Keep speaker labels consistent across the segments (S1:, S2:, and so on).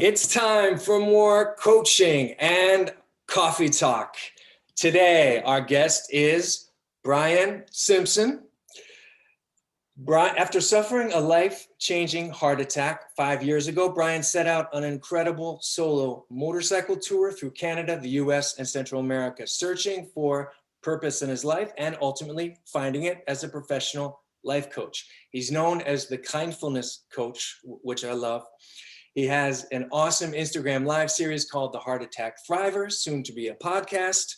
S1: It's time for more coaching and coffee talk. Today, our guest is Brian Simpson. Brian, after suffering a life-changing heart attack 5 years ago, Brian set out on an incredible solo motorcycle tour through Canada, the US, and Central America, searching for purpose in his life and ultimately finding it as a professional life coach. He's known as the kindfulness coach, which I love. He has an awesome Instagram live series called The Heart Attack Thriver, soon to be a podcast.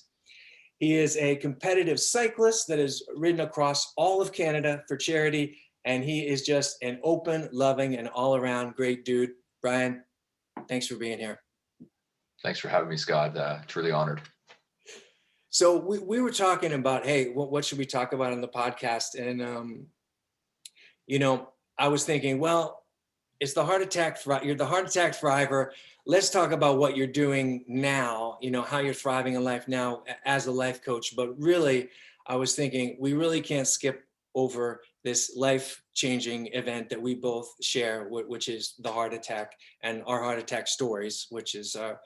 S1: He is a competitive cyclist that has ridden across all of Canada for charity, and he is just an open, loving, and all-around great dude. Brian, thanks for being here.
S2: Thanks for having me, Scott. Truly honored.
S1: So we were talking about, hey, what should we talk about on the podcast? And, I was thinking, well, it's the heart attack. You're the heart attack thriver. Let's talk about what you're doing now, how you're thriving in life now as a life coach. But really, I was thinking we really can't skip over this life-changing event that we both share, which is the heart attack and our heart attack stories, which is our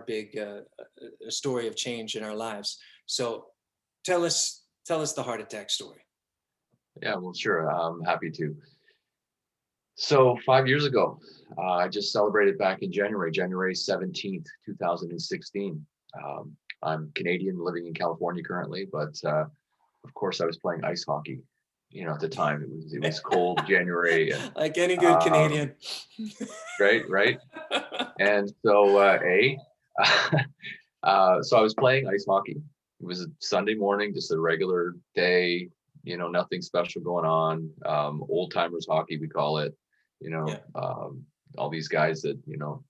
S1: big story of change in our lives. So tell us the heart attack story.
S2: Yeah, well, sure. I'm happy to. So 5 years ago, I just celebrated back in January 17th, 2016. I'm Canadian living in California currently, but of course I was playing ice hockey. At the time it was cold January. And,
S1: like any good Canadian.
S2: Right. And so, so I was playing ice hockey. It was a Sunday morning, just a regular day, nothing special going on. Old timers hockey, we call it. All these guys that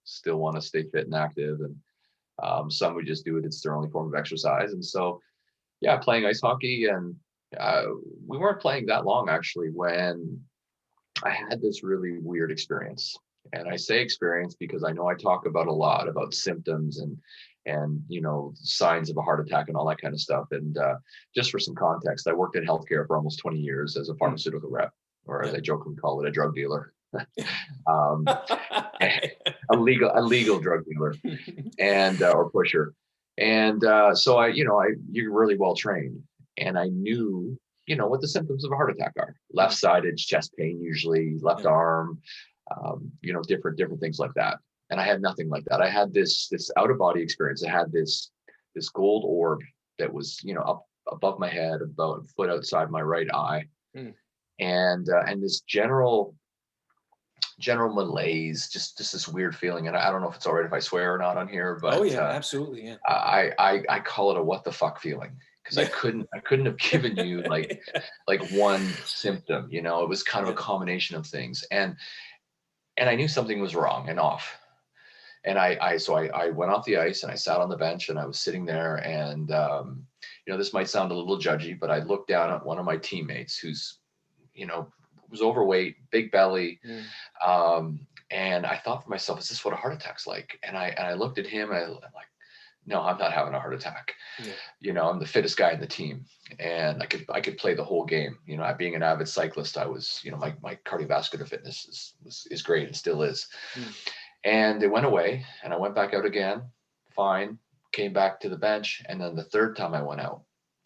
S2: still want to stay fit and active, and some would just do it. It's their only form of exercise. And so playing ice hockey, and we weren't playing that long actually when I had this really weird experience. And I say experience because I know I talk about a lot about symptoms and signs of a heart attack and all that kind of stuff. And just for some context, I worked in healthcare for almost 20 years as a pharmaceutical rep, or as I jokingly call it, a drug dealer. A legal drug dealer and or pusher. And so you're really well trained, and I knew what the symptoms of a heart attack are. Left-sided chest pain, usually left arm, different things like that. And I had nothing like that. I had this out of body experience. I had this gold orb that was up above my head, about a foot outside my right eye, and this general malaise, just this weird feeling. And I don't know if it's all right if I swear or not on here, but
S1: oh yeah, absolutely, yeah.
S2: I call it a what the fuck feeling, because I couldn't have given you like one symptom. It was kind of a combination of things, and I knew something was wrong and off. And I went off the ice and I sat on the bench, and I was sitting there, and this might sound a little judgy, but I looked down at one of my teammates who's was overweight, big belly. And I thought for myself, is this what a heart attack's like? And I looked at him, and I'm like, no, I'm not having a heart attack. I'm the fittest guy in the team, and I could play the whole game. Being an avid cyclist, I was, my cardiovascular fitness is great and still is. And it went away, and I went back out again, fine, came back to the bench. And then the third time I went out,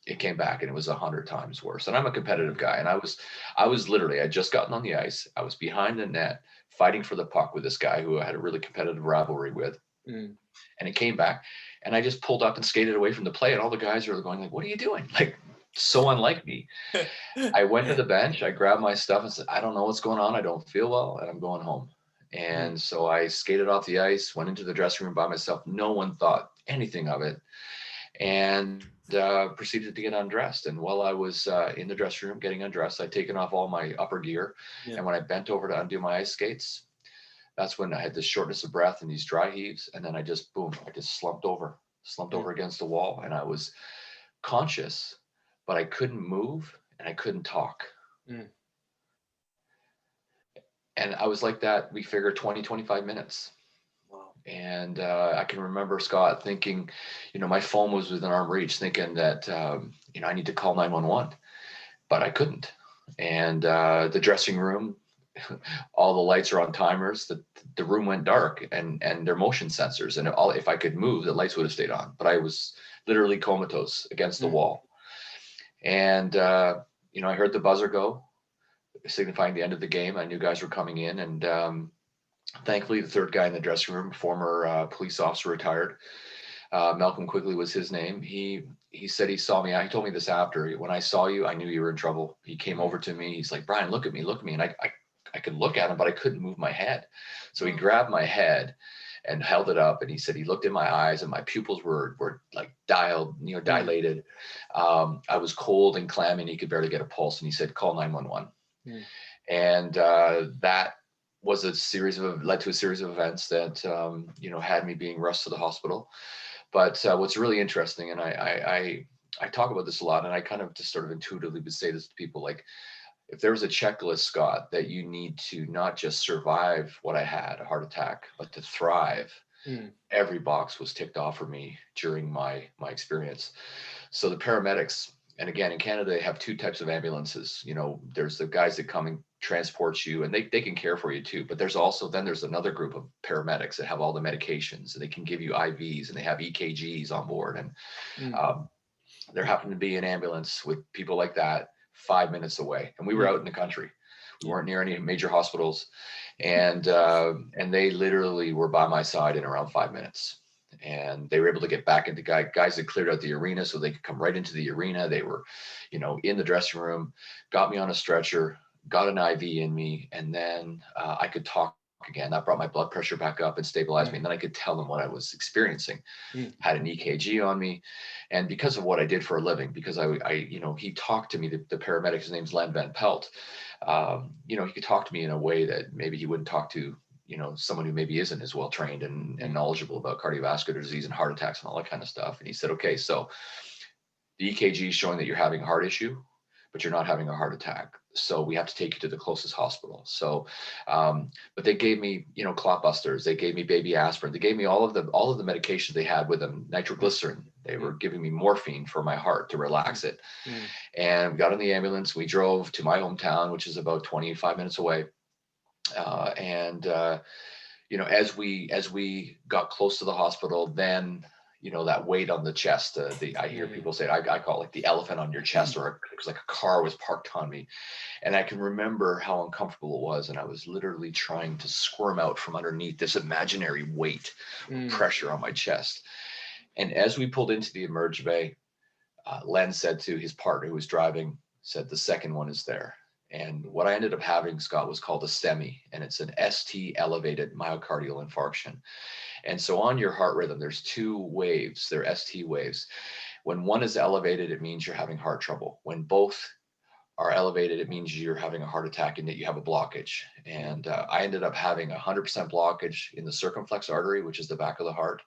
S2: it came back, and it was 100 times worse. And I'm a competitive guy, and I was literally, I'd just gotten on the ice. I was behind the net fighting for the puck with this guy who I had a really competitive rivalry with. And it came back, and I just pulled up and skated away from the play. And all the guys are going like, what are you doing? Like, so unlike me. I went to the bench, I grabbed my stuff and said, I don't know what's going on. I don't feel well, and I'm going home. And so I skated off the ice, went into the dressing room by myself. No one thought anything of it. And proceeded to get undressed. And while I was in the dressing room getting undressed, I'd taken off all my upper gear. And when I bent over to undo my ice skates, that's when I had this shortness of breath and these dry heaves. And then I just slumped over against the wall. And I was conscious, but I couldn't move and I couldn't talk. And I was like that, we figured 20-25 minutes. And I can remember, Scott, thinking, my phone was within arm reach, thinking that, I need to call 911, but I couldn't. And the dressing room, all the lights are on timers. The room went dark, and their motion sensors, and all, if I could move, the lights would have stayed on. But I was literally comatose against the wall. And I heard the buzzer go, signifying the end of the game. I knew guys were coming in, and thankfully, the third guy in the dressing room, former police officer, retired. Malcolm Quigley was his name. He said he saw me. He told me this after. When I saw you, I knew you were in trouble. He came over to me. He's like, Brian, look at me, look at me. And I could look at him, but I couldn't move my head. So he grabbed my head and held it up. And he said, he looked in my eyes, and my pupils were like dilated. I was cold and clammy, and he could barely get a pulse. And he said, call 911. And that was led to a series of events that, had me being rushed to the hospital. But what's really interesting, and I talk about this a lot, and I kind of just sort of intuitively would say this to people, like, if there was a checklist, Scott, that you need to not just survive what I had, a heart attack, but to thrive, every box was ticked off for me during my experience. So the paramedics, and again, in Canada, they have two types of ambulances. There's the guys that come and transport you, and they can care for you too. But there's another group of paramedics that have all the medications, and they can give you IVs, and they have EKGs on board. And there happened to be an ambulance with people like that 5 minutes away, and we were out in the country. We weren't near any major hospitals, and they literally were by my side in around 5 minutes. And they were able to get back into guys that cleared out the arena so they could come right into the arena. They were, in the dressing room, got me on a stretcher, got an IV in me, and then I could talk again. That brought my blood pressure back up and stabilized me. And then I could tell them what I was experiencing. Had an EKG on me. And because of what I did for a living, because he talked to me, the paramedic, his name's Len Van Pelt. He could talk to me in a way that maybe he wouldn't talk to someone who maybe isn't as well trained and knowledgeable about cardiovascular disease and heart attacks and all that kind of stuff. And he said, okay, so the EKG is showing that you're having a heart issue, but you're not having a heart attack. So we have to take you to the closest hospital. So, but they gave me, clot busters. They gave me baby aspirin. They gave me all of the medications they had with them, nitroglycerin. They were giving me morphine for my heart to relax it. And we got in the ambulance. We drove to my hometown, which is about 25 minutes away. As we got close to the hospital, then, that weight on the chest, I hear people say, I call it like the elephant on your chest, or it was like a car was parked on me. And I can remember how uncomfortable it was. And I was literally trying to squirm out from underneath this imaginary weight, pressure on my chest. And as we pulled into the emerge bay, Len said to his partner who was driving, said, the second one is there. And what I ended up having, Scott, was called a STEMI, and it's an ST elevated myocardial infarction. And so on your heart rhythm, there's two waves, they're ST waves. When one is elevated, it means you're having heart trouble. When both are elevated, it means you're having a heart attack and that you have a blockage. And I ended up having 100% blockage in the circumflex artery, which is the back of the heart,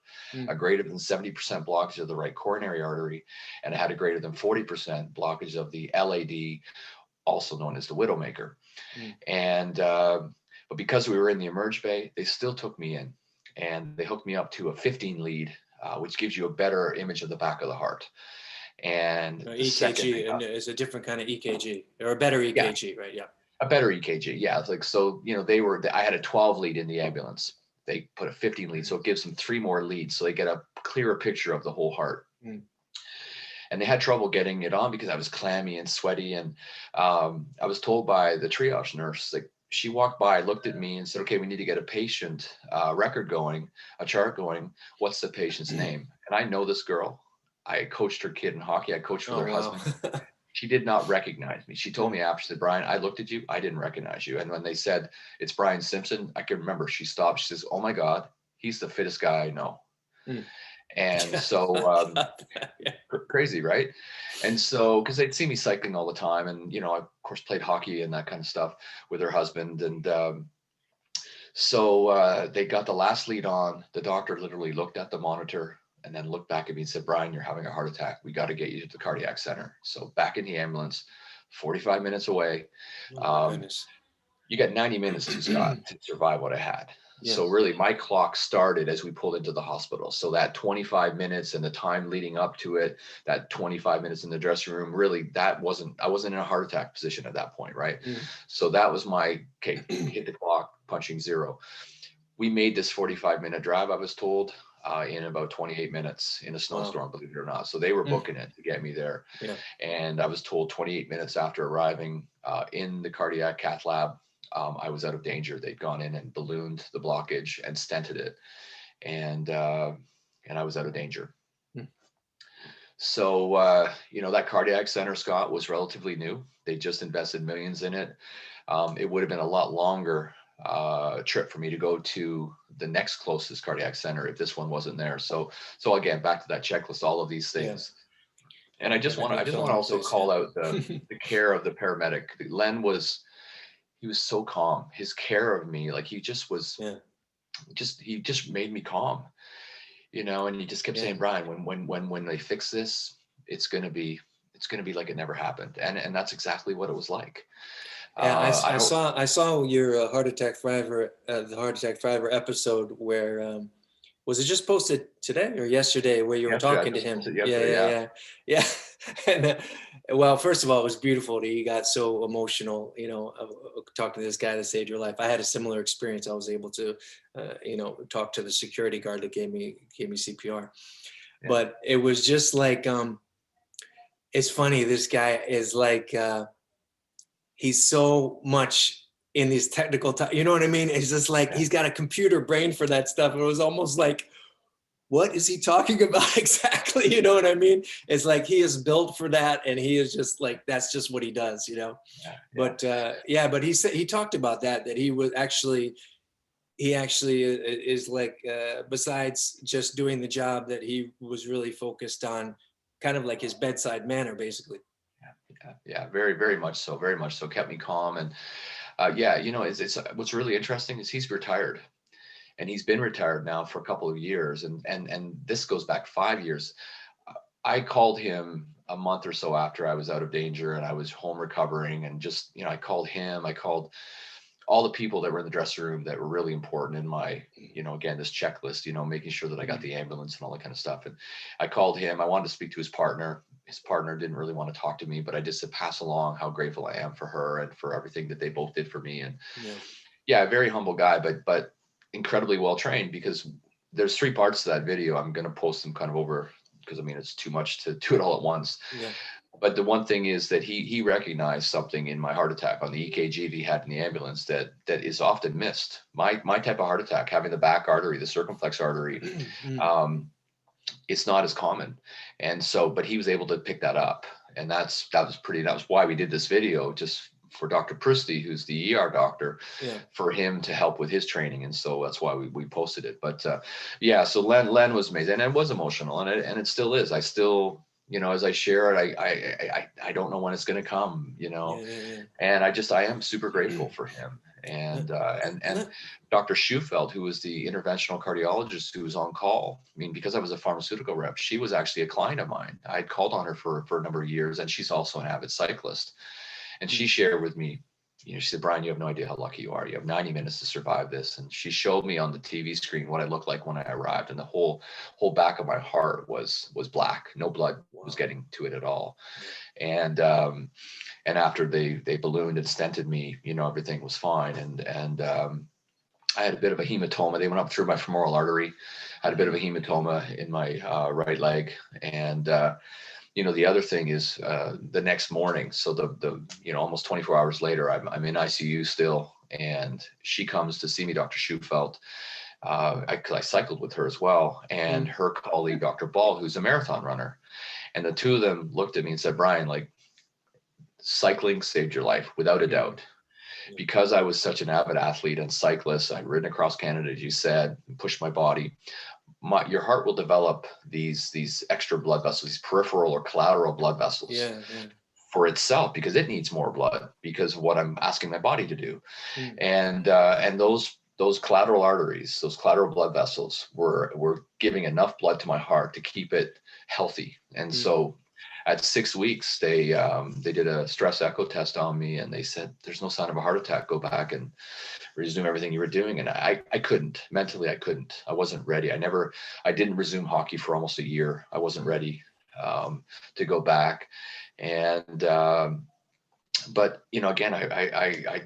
S2: a greater than 70% blockage of the right coronary artery, and I had a greater than 40% blockage of the LAD, also known as the Widowmaker. And but because we were in the emerge bay, they still took me in, and they hooked me up to a 15 lead, which gives you a better image of the back of the heart. And
S1: EKG is a different kind of EKG, or a better EKG, right? Yeah, a
S2: better EKG. Yeah, it's like, so I had a 12 lead in the ambulance. They put a 15 lead, so it gives them 3 more leads, so they get a clearer picture of the whole heart. And they had trouble getting it on because I was clammy and sweaty. And I was told by the triage nurse, like, she walked by, looked at me and said, okay, we need to get a patient record going, a chart going. What's the patient's name? And I know this girl. I coached her kid in hockey. I coached with her husband. She did not recognize me. She told me after, she said, Brian, I looked at you. I didn't recognize you. And when they said, it's Brian Simpson, I can remember she stopped. She says, oh my God, he's the fittest guy I know. And so crazy, right? And so, because they'd see me cycling all the time, and I of course played hockey and that kind of stuff with her husband. And so they got the last lead on. The doctor literally looked at the monitor and then looked back at me and said, Brian, you're having a heart attack. We got to get you to the cardiac center. So back in the ambulance, 45 minutes away. You got 90 minutes to, Scott, to survive what I had.
S1: Yeah.
S2: So really my clock started as we pulled into the hospital. So that 25 minutes and the time leading up to it, that 25 minutes in the dressing room, really I wasn't in a heart attack position at that point. Right.
S1: Mm.
S2: So that was my, okay, hit the clock, punching zero. We made this 45-minute drive, I was told, in about 28 minutes in a snowstorm,
S1: Wow.
S2: believe it or not. So they were
S1: Mm.
S2: booking it to get me there.
S1: Yeah.
S2: And I was told 28 minutes after arriving in the cardiac cath lab, I was out of danger. They'd gone in and ballooned the blockage and stented it. And I was out of danger.
S1: Mm.
S2: So, that cardiac center, Scott, was relatively new. They just invested millions in it. It would have been a lot longer trip for me to go to the next closest cardiac center if this one wasn't there. So again, back to that checklist, all of these
S1: Yeah.
S2: things. And I just want
S1: Everything
S2: to
S1: fell into
S2: also
S1: place,
S2: call
S1: yeah.
S2: out the care of the paramedic. Len he was so calm. His care of me, like he just was,
S1: Yeah.
S2: he just made me calm, and he just kept
S1: Yeah.
S2: saying, Brian, when they fix this, it's going to be like it never happened. And that's exactly what it was like.
S1: Yeah,
S2: I don't,
S1: I saw your the Heart Attack Fiver episode where was it just posted today or yesterday where you were
S2: yesterday, I
S1: talking to
S2: just
S1: him?
S2: posted
S1: Yeah,
S2: yesterday.
S1: yeah,
S2: Yeah.
S1: yeah, yeah. And well, first of all, it was beautiful that you got so emotional, talking to this guy that saved your life. I had a similar experience. I was able to, talk to the security guard that gave me CPR,
S2: Yeah.
S1: but it was just like, it's funny. This guy is like. He's so much in these technical, you know what I mean? It's just like, he's got a computer brain for that stuff. It was almost like, what is he talking about exactly? You know what I mean? It's like, he is built for that. And he is just like, that's just what he does,
S2: Yeah.
S1: But but he said, he talked about that he was actually, is like, besides just doing the job, that he was really focused on kind of like his bedside manner, basically.
S2: Yeah, very, very much so. Very much so. Kept me calm. And it's what's really interesting is he's retired, and he's been retired now for a couple of years. And this goes back 5 years. I called him a month or so after I was out of danger and I was home recovering, and just, I called him. I called all the people that were in the dressing room that were really important in my, again, this checklist, making sure that I got the ambulance and all that kind of stuff. And I called him. I wanted to speak to his partner. His partner didn't really want to talk to me, but I just said, pass along how grateful I am for her and for everything that they both did for me. And yeah, very humble guy, but incredibly well trained, because there's 3 parts to that video. I'm going to post them kind of over, because it's too much to do it all at once.
S1: Yeah.
S2: But the one thing is that he recognized something in my heart attack on the EKG that he had in the ambulance that is often missed. My type of heart attack, having the back artery, the circumflex artery, it's not as common. And so, but he was able to pick that up. And that was why we did this video, just for Dr. Prusty, who's the ER doctor, for him to help with his training. And so that's why we posted it. But so Len was amazing, and it was emotional, and it still is. I still, as I share it, I don't know when it's going to come, and I am super grateful for him. And Dr. Schufeld, who was the interventional cardiologist who was on call. I mean, because I was a pharmaceutical rep, she was actually a client of mine. I'd called on her for a number of years, and she's also an avid cyclist. And she shared with me, she said, Brian, you have no idea how lucky you are. You have 90 minutes to survive this. And she showed me on the TV screen what I looked like when I arrived. And the whole back of my heart was black. No blood was getting to it at all. And after they ballooned and stented me, everything was fine. And I had a bit of a hematoma. They went up through my femoral artery. I had a bit of a hematoma in my right leg. And the other thing is the next morning. So the almost 24 hours later, I'm in ICU still, and she comes to see me, Dr. Schufelt. I cycled with her as well, and her colleague, Dr. Ball, who's a marathon runner. And the two of them looked at me and said, Brian, like, cycling saved your life without a doubt. Because I was such an avid athlete and cyclist, I'd ridden across Canada, as you said, pushed my body. Your heart will develop these extra blood vessels, these peripheral or collateral blood vessels for itself, because it needs more blood because of what I'm asking my body to do. And those collateral arteries, those collateral blood vessels were giving enough blood to my heart to keep it healthy. And so at 6 weeks, they did a stress echo test on me, and they said, there's no sign of a heart attack. Go back and resume everything you were doing. And I couldn't, mentally, I couldn't. I wasn't ready. I didn't resume hockey for almost a year. I wasn't ready to go back. And but again, I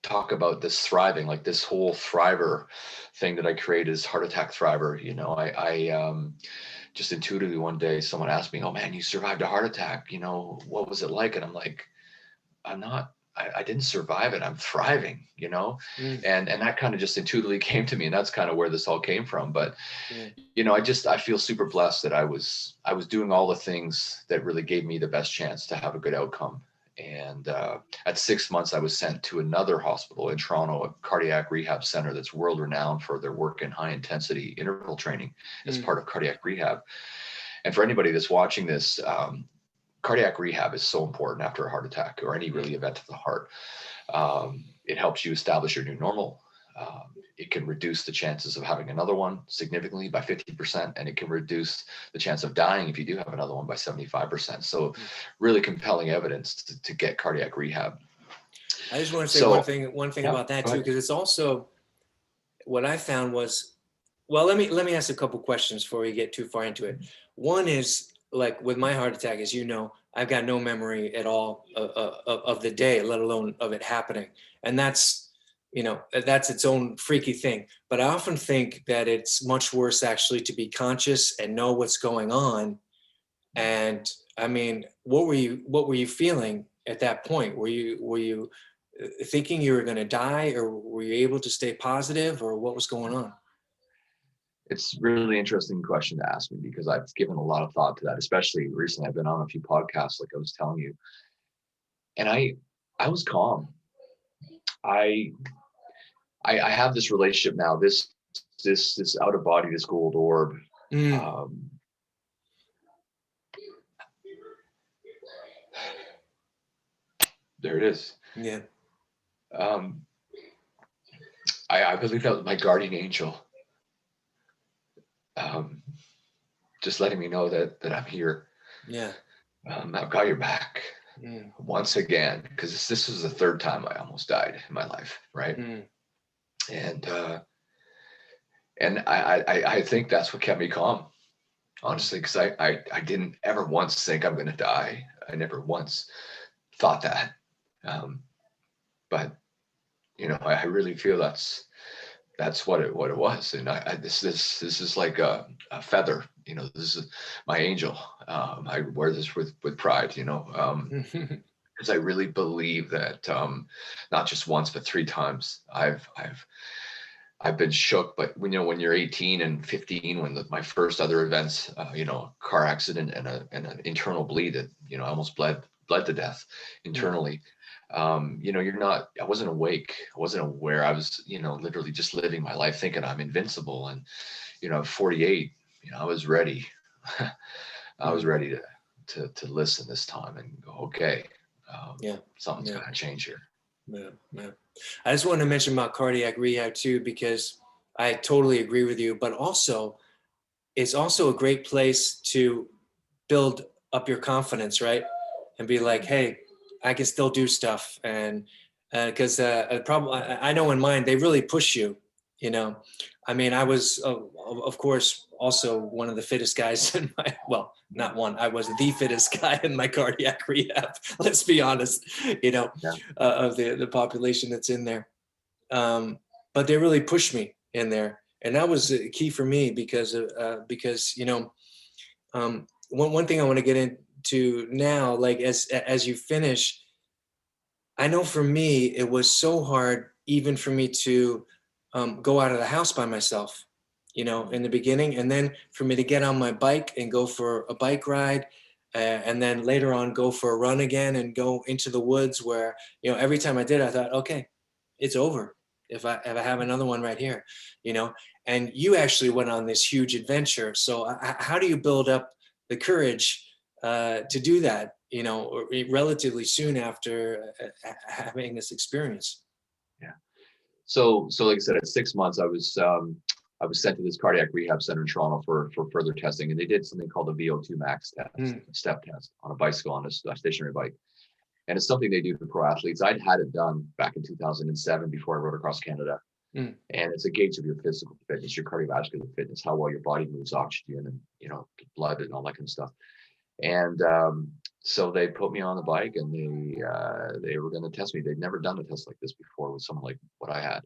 S2: talk about this thriving, like this whole thriver thing that I created is Heart Attack Thriver. I just intuitively one day someone asked me, "Oh man, you survived a heart attack. What was it like?" And I'm like, I didn't survive it. I'm thriving,
S1: Mm.
S2: and that kind of just intuitively came to me, and that's kind of where this all came from. But
S1: Yeah.
S2: I feel super blessed that I was doing all the things that really gave me the best chance to have a good outcome. And at 6 months, I was sent to another hospital in Toronto, a cardiac rehab center that's world renowned for their work in high intensity interval training as part of cardiac rehab. And for anybody that's watching this, cardiac rehab is so important after a heart attack or any really event of the heart. It helps you establish your new normal. It can reduce the chances of having another one significantly by 50%, and it can reduce the chance of dying if you do have another one by 75%. So really compelling evidence to get cardiac rehab.
S1: I just want to say
S2: So,
S1: one thing
S2: yeah,
S1: about that
S2: go
S1: too,
S2: ahead.
S1: because it's also what I found was, well, let me ask a couple questions before we get too far into it. One is, like with my heart attack, as you know, I've got no memory at all of the day, let alone of it happening. And that's its own freaky thing. But I often think that it's much worse actually to be conscious and know what's going on. And I mean, what were you feeling at that point? Were you thinking you were going to die, or were you able to stay positive, or what was going on?
S2: It's a really interesting question to ask me because I've given a lot of thought to that, especially recently. I've been on a few podcasts, like I was telling you, and I was calm. I I have this relationship now, this out of body, this gold orb.
S1: Mm,
S2: Um, there it is.
S1: yeah.
S2: Um, I believe that was my guardian angel, um, just letting me know that I'm here.
S1: Yeah.
S2: I've got your back
S1: Mm,
S2: once again, because this was the third time I almost died in my life, right?
S1: mm,
S2: And I think that's what kept me calm,
S1: mm,
S2: honestly, because I didn't ever once think I'm going to die. I never once thought that. Um, but I really feel that's what it was. And this is like a feather. This is my angel. I wear this with pride.
S1: mm.
S2: Because I really believe that not just once but three times I've been shook. But when you're 18 and 15, when my first other events, car accident and an internal bleed that I almost bled to death
S1: Mm.
S2: internally. I wasn't awake. I wasn't aware. I was, literally just living my life thinking I'm invincible. And, 48, I was ready. I was
S1: Mm.
S2: ready to listen this time and go, okay,
S1: Yeah.
S2: something's
S1: Yeah.
S2: got to change here.
S1: Yeah. Yeah. I just wanted to mention about cardiac rehab too, because I totally agree with you, but also it's also a great place to build up your confidence, right? And be like, hey, I can still do stuff. And because the problem, I know in mine, they really push you, you know. I mean, I was, of course, also one of the fittest guys in my, well, not one, I was the fittest guy in my cardiac rehab. Let's be honest,
S2: Yeah.
S1: of the population that's in there. Um, but they really pushed me in there. And that was key for me because one thing I want to get into now, like as you finish, I know for me it was so hard even for me to go out of the house by myself, in the beginning, and then for me to get on my bike and go for a bike ride, and then later on go for a run again and go into the woods where every time I did, I thought, okay, it's over if I have another one right here, you know. And you actually went on this huge adventure. So how do you build up the courage to do that, relatively soon after having this experience?
S2: Yeah. So like I said, at 6 months, I was I was sent to this cardiac rehab center in Toronto for further testing, and they did something called the VO2 max test, step test on a bicycle, on a stationary bike. And it's something they do for pro athletes. I'd had it done back in 2007 before I rode across Canada. And it's a gauge of your physical fitness, your cardiovascular fitness, how well your body moves oxygen and, you know, blood and all that kind of stuff. And so they put me on the bike, and they were going to test me. They'd never done a test like this before with someone like what I had.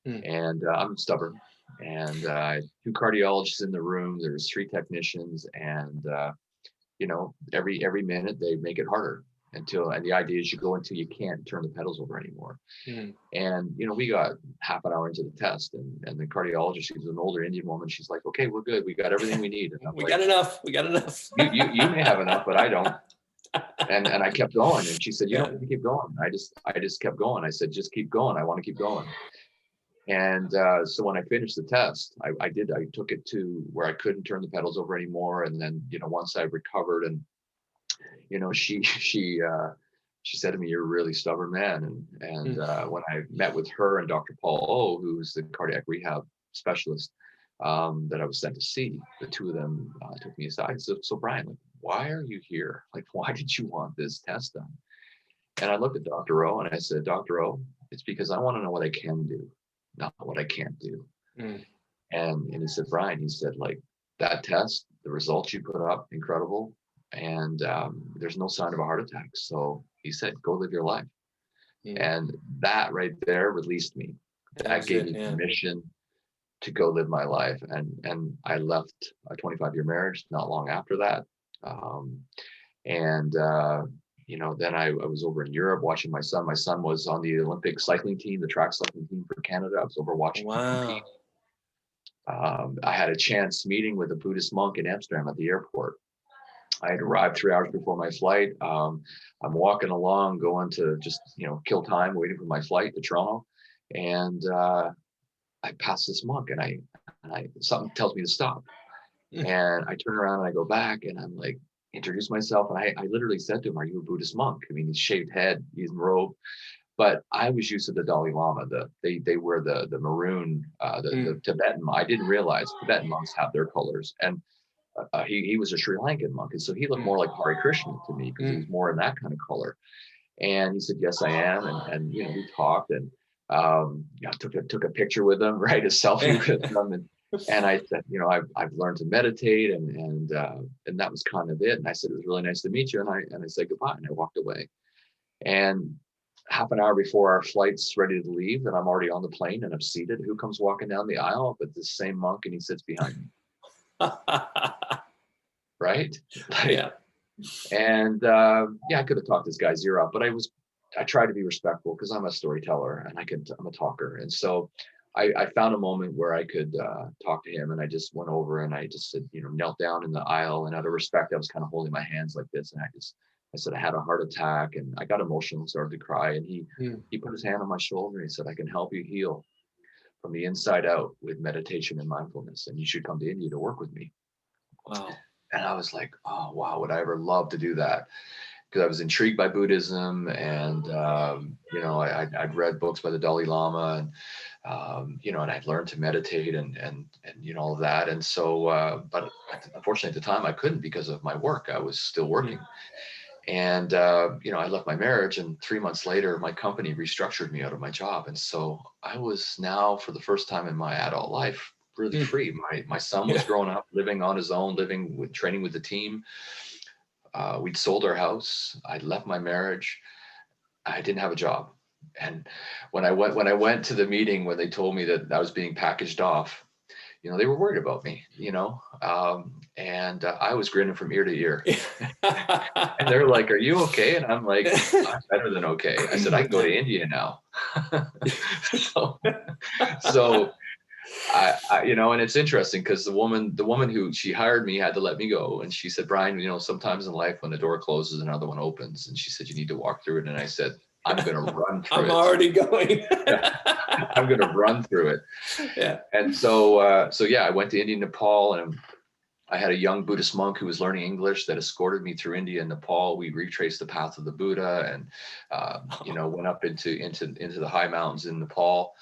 S2: And I'm stubborn. And 2 cardiologists in the room. There's 3 technicians, and you know, every minute they make it harder and the idea is you go until you can't turn the pedals over anymore. And you know, we got half an hour into the test, and the cardiologist, she's an older Indian woman, she's like, okay, we're good, we got everything we need. And
S1: we got enough.
S2: You may have enough, but I don't. And I kept going, and she said, you don't need to keep going. I just kept going. I said, just keep going, I want to keep going. And so when I finished the test, I took it to where I couldn't turn the pedals over anymore. And then, you know, once I recovered, and you know, she said to me, "You're a really stubborn man." And when I met with her and Dr. Paul O, who's the cardiac rehab specialist that I was sent to see, the 2 of them took me aside and said, "So Brian, like, why are you here? Like, why did you want this test done?" And I looked at Dr. O and I said, "Dr. O, it's because I want to know what I can do, not what I can't do." And he said, "Brian," he said, like, that test, the results you put up, incredible. And there's no sign of a heart attack. So he said, go live your life. And that right there released me. That gave me permission to go live my life. And I left a 25-year marriage not long after that. You know, then I was over in Europe watching my son. My son was on the Olympic cycling team, the track cycling team for Canada. I was over watching him compete. I had a chance meeting with a Buddhist monk in Amsterdam at the airport. I had arrived 3 hours before my flight. I'm walking along, going to just, you know, kill time, waiting for my flight to Toronto. And I pass this monk, and I something tells me to stop. And I turn around and I go back, and I'm like, introduce myself. And I literally said to him, "Are you a Buddhist monk?" I mean, he's shaved head, he's in robe. But I was used to the Dalai Lama. They wear the maroon, the Tibetan. I didn't realize Tibetan monks have their colors. And he was a Sri Lankan monk, and so he looked more like Hare Krishna to me because he was more in that kind of color. And he said, "Yes, I am." And you know, we talked, and yeah, took a picture with him, right, a selfie with him, and I said, you know, I've learned to meditate, and that was kind of it. And I said, "It was really nice to meet you," and I said goodbye, and I walked away. And half an hour before our flight's ready to leave, and I'm already on the plane, and I'm seated. Who comes walking down the aisle but this same monk, and he sits behind me. Right? Like, yeah. And yeah, I could have talked this guy's ear off, but I tried to be respectful because I'm a storyteller, and I'm a talker. And so I found a moment where I could talk to him, and I just went over and I just said, you know, knelt down in the aisle, and out of respect, I was kind of holding my hands like this. And I said, I had a heart attack, and I got emotional and started to cry. And he put his hand on my shoulder, and he said, "I can help you heal from the inside out with meditation and mindfulness, and you should come to India to work with me."
S1: Wow.
S2: And I was like, oh, wow, would I ever love to do that? Because I was intrigued by Buddhism, and, you know, I'd read books by the Dalai Lama, and, you know, and I'd learned to meditate and you know, all of that. And so, but unfortunately at the time I couldn't because of my work. I was still working. And, you know, I left my marriage, and 3 months later, my company restructured me out of my job. And so I was now, for the first time in my adult life, really free. My son was growing up, living on his own, training with the team. We'd sold our house. I'd left my marriage. I didn't have a job. And when I went to the meeting, when they told me that I was being packaged off, you know, they were worried about me, you know, and I was grinning from ear to ear. And they're like, "Are you okay?" And I'm like, "I'm better than okay." I said, "I can go to India now." so I, you know, and it's interesting because the woman who she hired me had to let me go. And she said, "Brian, you know, sometimes in life when the door closes, another one opens." And she said, "You need to walk through it." And I said, "I'm going to run through it."
S1: I'm already going.
S2: I'm going to run through it. Yeah. And so yeah, I went to India, Nepal, and I had a young Buddhist monk who was learning English that escorted me through India and Nepal. We retraced the path of the Buddha, and you know, went up into the high mountains in Nepal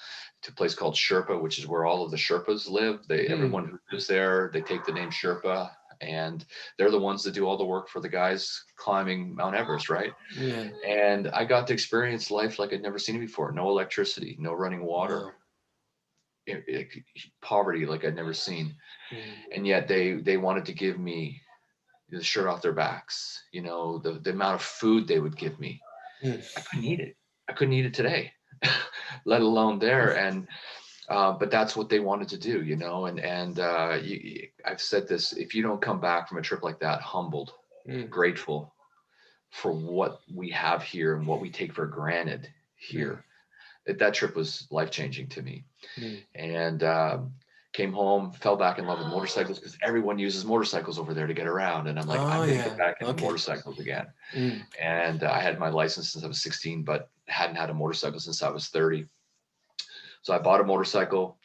S2: to a place called Sherpa, which is where all of the Sherpas live. Everyone who lives there, they take the name Sherpa, and they're the ones that do all the work for the guys climbing Mount Everest, right?
S1: Yeah.
S2: And I got to experience life like I'd never seen it before. No electricity, no running water,
S1: Wow.
S2: Poverty like I'd never seen.
S1: Mm.
S2: And yet they wanted to give me the shirt off their backs. You know, the amount of food they would give me.
S1: Mm.
S2: I couldn't eat it. I couldn't eat it today, let alone there. And but that's what they wanted to do, you know. I've said this: if you don't come back from a trip like that humbled, grateful for what we have here and what we take for granted here, that trip was life changing to me. And came home, fell back in love with motorcycles because everyone uses motorcycles over there to get around. And I'm like, I'm going to get back into motorcycles again. And I had my license since I was 16, but hadn't had a motorcycle since I was 30. So I bought a motorcycle,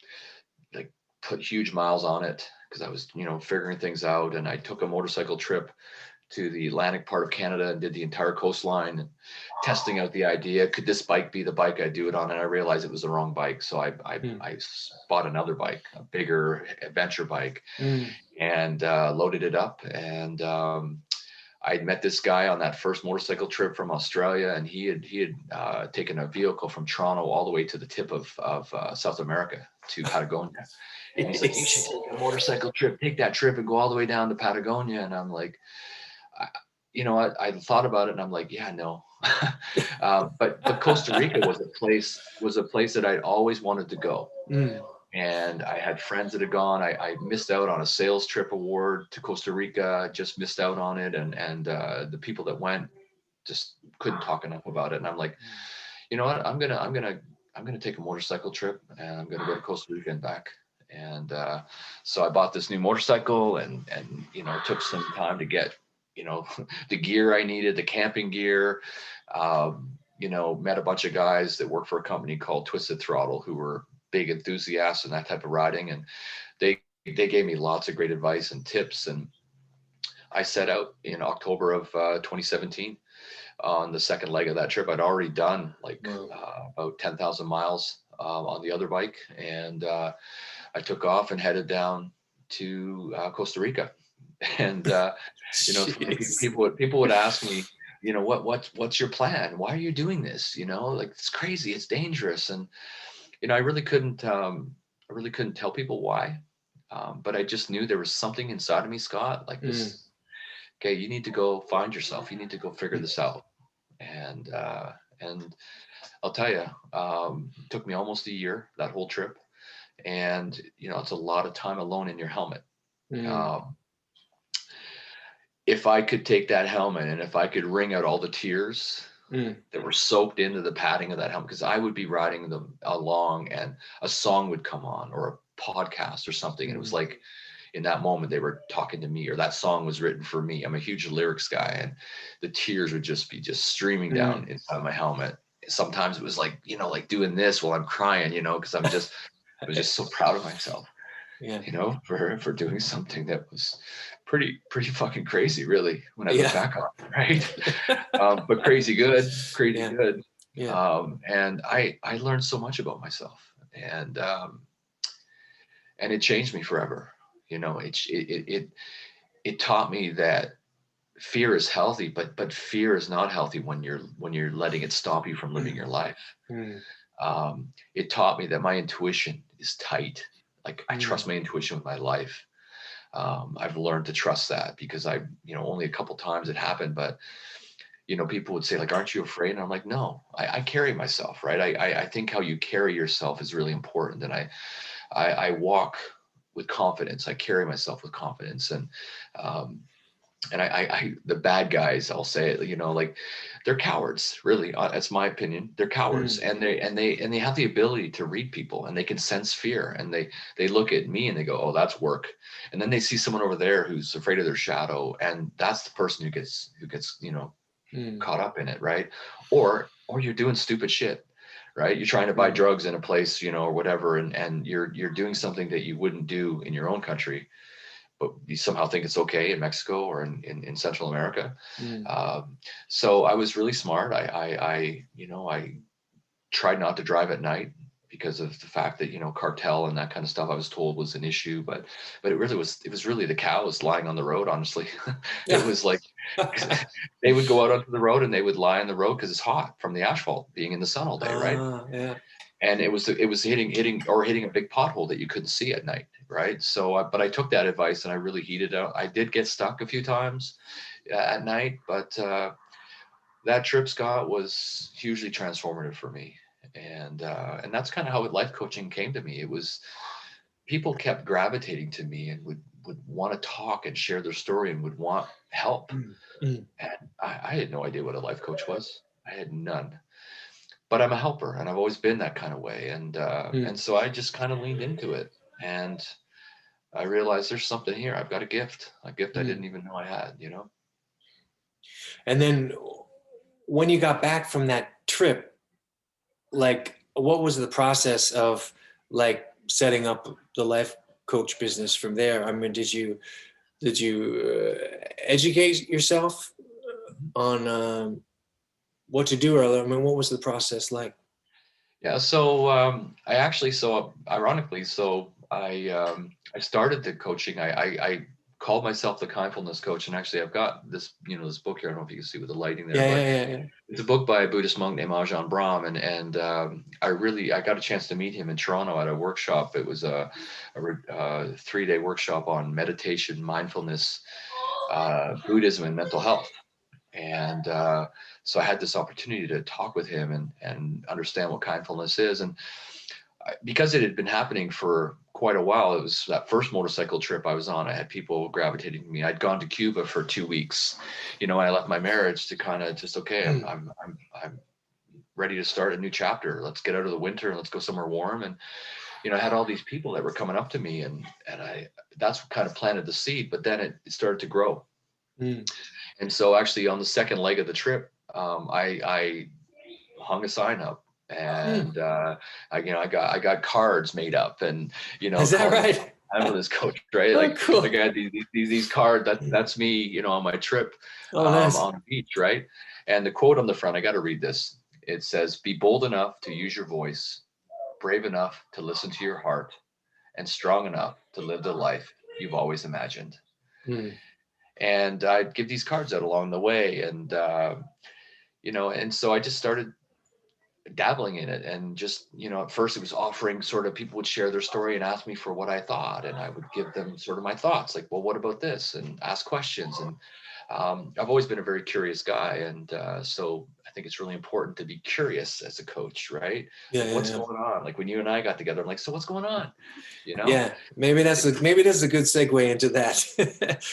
S2: like put huge miles on it because I was, you know, figuring things out. And I took a motorcycle trip to the Atlantic part of Canada and did the entire coastline and testing out the idea. Could this bike be the bike I do it on? And I realized it was the wrong bike. So I bought another bike, a bigger adventure bike, and loaded it up. And I met this guy on that first motorcycle trip from Australia, and he had taken a vehicle from Toronto all the way to the tip of South America to Patagonia. And he's like, you should take a motorcycle trip, take that trip and go all the way down to Patagonia. And I'm like, I thought about it and I'm like, yeah, no. But Costa Rica was a place that I'd always wanted to go. And I had friends that had gone. I missed out on a sales trip award to Costa Rica, just missed out on it. And the people that went just couldn't talk enough about it. And I'm like, you know what, I'm gonna take a motorcycle trip and I'm gonna go to Costa Rica and back. And so I bought this new motorcycle and you know, took some time to get, you know, the gear I needed, the camping gear. You know, met a bunch of guys that worked for a company called Twisted Throttle who were big enthusiasts in that type of riding, and they gave me lots of great advice and tips. And I set out in October of 2017 on the second leg of that trip. I'd already done like about 10,000 miles on the other bike, and I took off and headed down to Costa Rica. And you know, people would ask me, you know, what's your plan? Why are you doing this? You know, like, it's crazy, it's dangerous. And you know, I really couldn't tell people why, but I just knew there was something inside of me, Scott, like this. Okay, you need to go find yourself. You need to go figure this out. And I'll tell you, it took me almost a year, that whole trip. And you know, it's a lot of time alone in your helmet. If I could take that helmet and if I could wring out all the tears that were soaked into the padding of that helmet, because I would be riding them along and a song would come on or a podcast or something. And it was like, in that moment, they were talking to me, or that song was written for me. I'm a huge lyrics guy, and the tears would just be streaming down inside my helmet. Sometimes it was like, you know, like doing this while I'm crying, you know, because I was just so proud of myself, you know, for doing something that was pretty fucking crazy, really, when I look back on it, right? But crazy good. And I learned so much about myself, and it changed me forever. You know, it taught me that fear is healthy, but fear is not healthy when you're letting it stop you from living your life. It taught me that my intuition is tight. Like, I trust my intuition with my life. I've learned to trust that because only a couple times it happened, but you know, people would say like, aren't you afraid? And I'm like, no, I carry myself, right? I think how you carry yourself is really important. And I walk with confidence. I carry myself with confidence. And the bad guys, I'll say it, you know, like, they're cowards, really. That's my opinion. They're cowards, and they have the ability to read people, and they can sense fear, and they look at me and they go, oh, that's work. And then they see someone over there who's afraid of their shadow, and that's the person who gets, you know, caught up in it, right? Or you're doing stupid shit, right? You're trying to buy drugs in a place, you know, or whatever, and you're doing something that you wouldn't do in your own country, but you somehow think it's okay in Mexico or in Central America. So I was really smart. I tried not to drive at night. because of the fact that, cartel and that kind of stuff I was told was an issue, but it was really the cows lying on the road, honestly. It was like they would go out onto the road and they would lie on the road because it's hot from the asphalt being in the sun all day, right?
S1: Yeah.
S2: And it was hitting a big pothole that you couldn't see at night, right? So but I took that advice and I really heeded it. I did get stuck a few times at night, but that trip, Scott, was hugely transformative for me. And that's kind of how life coaching came to me. It was, people kept gravitating to me and would want to talk and share their story and would want help.
S1: Mm.
S2: And I had no idea what a life coach was. I had none. But I'm a helper, and I've always been that kind of way. And so I just kind of leaned into it, and I realized there's something here. I've got a gift I didn't even know I had.
S1: And then when you got back from that trip, like, what was the process of like setting up the life coach business from there? I mean, did you educate yourself on what to do, or I mean, what was the process like?
S2: Yeah. So ironically, I started the coaching. I called myself the kindfulness coach, and actually I've got this this book here. I don't know if you can see with the lighting there, but
S1: Yeah.
S2: it's a book by a Buddhist monk named Ajahn Brahm, and I got a chance to meet him in Toronto at a workshop. It was a 3-day workshop on meditation, mindfulness, Buddhism, and mental health. And so I had this opportunity to talk with him and understand what kindfulness is. And because it had been happening for quite a while, it was that first motorcycle trip I was on. I had people gravitating to me. I'd gone to Cuba for 2 weeks. I left my marriage to kind of just, okay, I'm ready to start a new chapter. Let's get out of the winter and let's go somewhere warm. And I had all these people that were coming up to me, and that's what kind of planted the seed. But then it started to grow. And so actually on the second leg of the trip, I hung a sign up, and I got cards made up, and
S1: Is that
S2: calling
S1: right?
S2: I'm this coach, right?
S1: Oh,
S2: Like,
S1: cool.
S2: I got these cards. That's me, on my trip
S1: Oh, nice.
S2: on the beach, right? And the quote on the front, I got to read this. It says, "Be bold enough to use your voice, brave enough to listen to your heart, and strong enough to live the life you've always imagined." And I'd give these cards out along the way, and and so I just started dabbling in it, and just at first it was offering, sort of, people would share their story and ask me for what I thought, and I would give them sort of my thoughts, like, well, what about this, and ask questions. And I've always been a very curious guy, and so I think it's really important to be curious as a coach, right? Like, what's going on? Like, when you and I got together, I'm like, so what's going on?
S1: Yeah, maybe that's a good segue into that.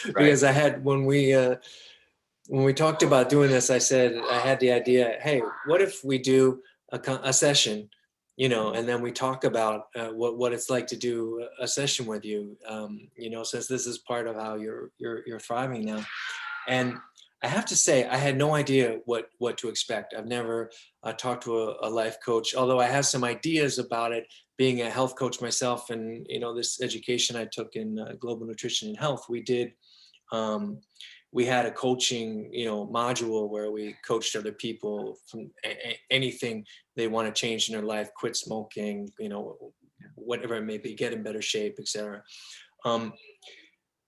S1: Because I had, when we talked about doing this, I said I had the idea, hey, what if we do a session, and then we talk about what it's like to do a session with you, since this is part of how you're thriving now. And I have to say, I had no idea what to expect. I've never talked to a life coach, although I have some ideas about it, being a health coach myself. And, this education I took in global nutrition and health, we had a coaching, module where we coached other people from anything they want to change in their life, quit smoking, whatever it may be, get in better shape, etc.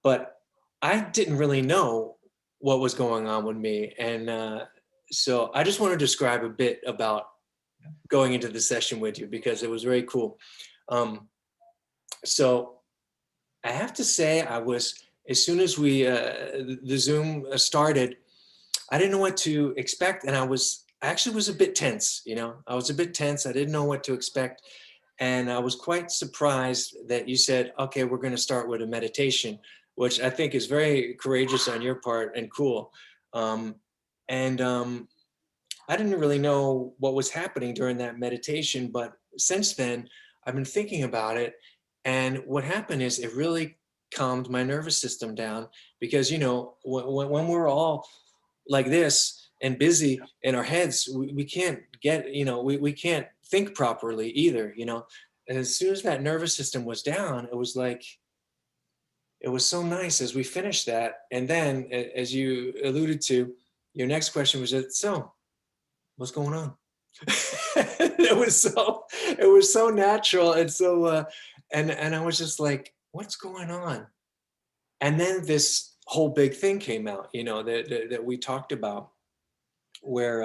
S1: But I didn't really know what was going on with me. And so I just want to describe a bit about going into the session with you, because it was very cool. So I have to say, as soon as the Zoom started, I didn't know what to expect. And I actually was a bit tense, I was a bit tense. I didn't know what to expect. And I was quite surprised that you said, okay, we're going to start with a meditation, which I think is very courageous on your part and cool. And I didn't really know what was happening during that meditation, but since then I've been thinking about it. And what happened is it really calmed my nervous system down, because, when we're all like this and busy in our heads, we can't get, we can't think properly either, And as soon as that nervous system was down, it was like, it was so nice as we finished that. And then, as you alluded to, your next question was, so what's going on? it was so natural. And so, and I was just like, what's going on? And then this whole big thing came out, that we talked about where,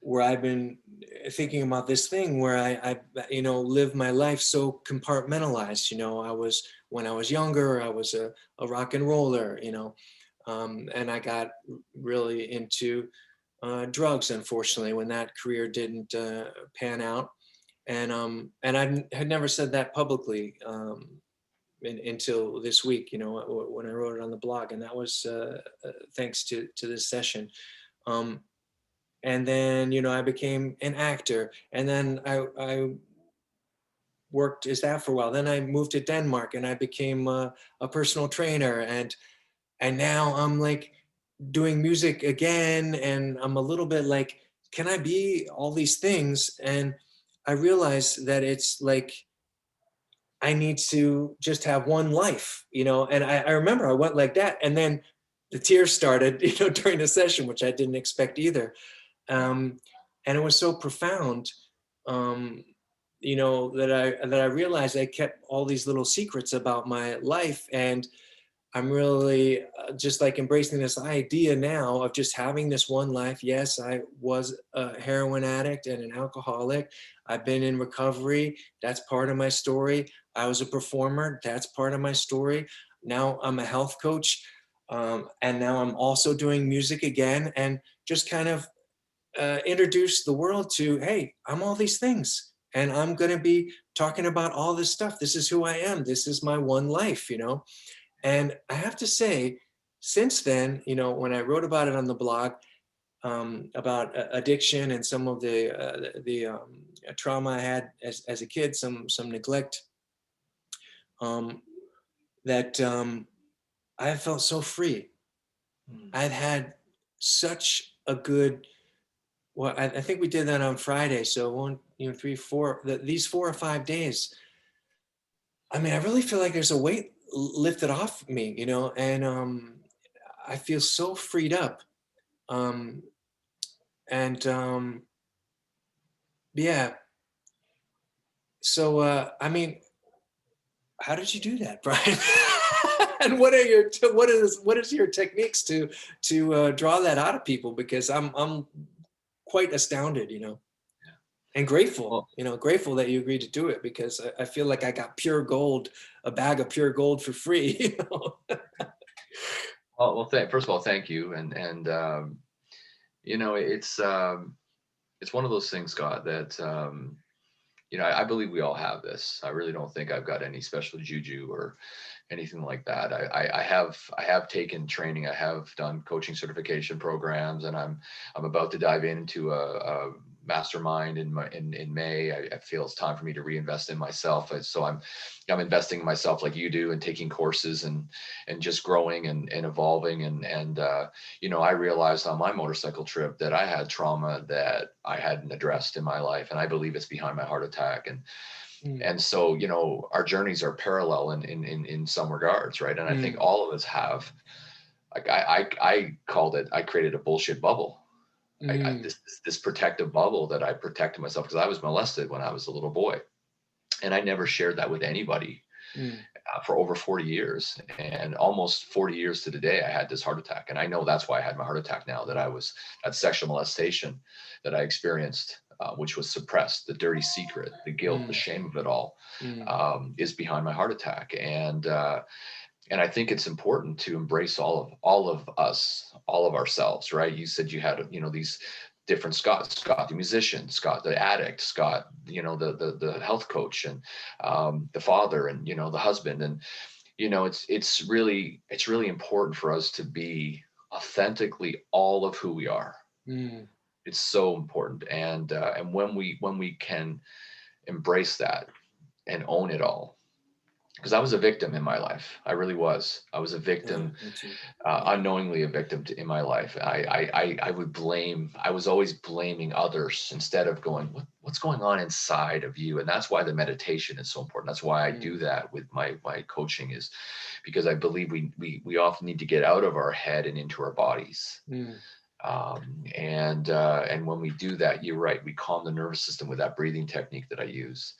S1: where I've been thinking about this thing where I live my life so compartmentalized. When I was younger, I was a rock and roller, and I got really into drugs, unfortunately, when that career didn't pan out. And I had never said that publicly until this week, when I wrote it on the blog, and that was thanks to this session. And then I became an actor, and then I worked as that for a while. Then I moved to Denmark, and I became a personal trainer, and now I'm like doing music again, and I'm a little bit like, can I be all these things? And I realized that it's like I need to just have one life, and I remember I went like that, and then the tears started, during the session, which I didn't expect either. And it was so profound, that I realized I kept all these little secrets about my life, and I'm really just like embracing this idea now of just having this one life. Yes, I was a heroin addict and an alcoholic. I've been in recovery. That's part of my story. I was a performer. That's part of my story. Now I'm a health coach. And now I'm also doing music again, and just kind of introduce the world to, hey, I'm all these things, and I'm going to be talking about all this stuff. This is who I am. This is my one life, And I have to say, since then, when I wrote about it on the blog, about addiction and some of the trauma I had as a kid, some neglect, that I felt so free. I've had such a good, well, I think we did that on Friday. So one, three, four, these 4 or 5 days. I mean, I really feel like there's a weight lifted off me, and I feel so freed up. Um, and yeah. So, I mean, how did you do that, Brian? And what is your techniques to draw that out of people? Because I'm quite astounded, and grateful,
S2: Well,
S1: grateful that you agreed to do it, because I feel like I got pure gold, a bag of pure gold for free.
S2: first of all, thank you, and it's one of those things, Scott, that I believe we all have this. I really don't think I've got any special juju or anything like that. I have taken training. I have done coaching certification programs, and I'm about to dive into a mastermind in May. I feel it's time for me to reinvest in myself. So I'm investing in myself like you do, and taking courses and just growing and evolving. And I realized on my motorcycle trip that I had trauma that I hadn't addressed in my life, and I believe it's behind my heart attack. And so, our journeys are parallel in some regards, right? And I think all of us have, like, I called it, I created a bullshit bubble. This protective bubble that I protected myself, because I was molested when I was a little boy, and I never shared that with anybody for over 40 years, and almost 40 years to the day, I had this heart attack. And I know that's why I had my heart attack now, that sexual molestation that I experienced, which was suppressed, the dirty secret, the guilt, the shame of it all, is behind my heart attack. And I think it's important to embrace all of us, all of ourselves, right? You said you had, these different Scott the musician, Scott the addict, Scott, the health coach, and the father, and the husband. And it's really important for us to be authentically all of who we are. It's so important. And when we can embrace that and own it all, because I was a victim in my life. I really was. I was a victim, unknowingly a victim in my life. I would blame. I was always blaming others instead of going, what's going on inside of you? And that's why the meditation is so important. That's why I do that with my coaching, is because I believe we often need to get out of our head and into our bodies. And when we do that, you're right, we calm the nervous system with that breathing technique that I use.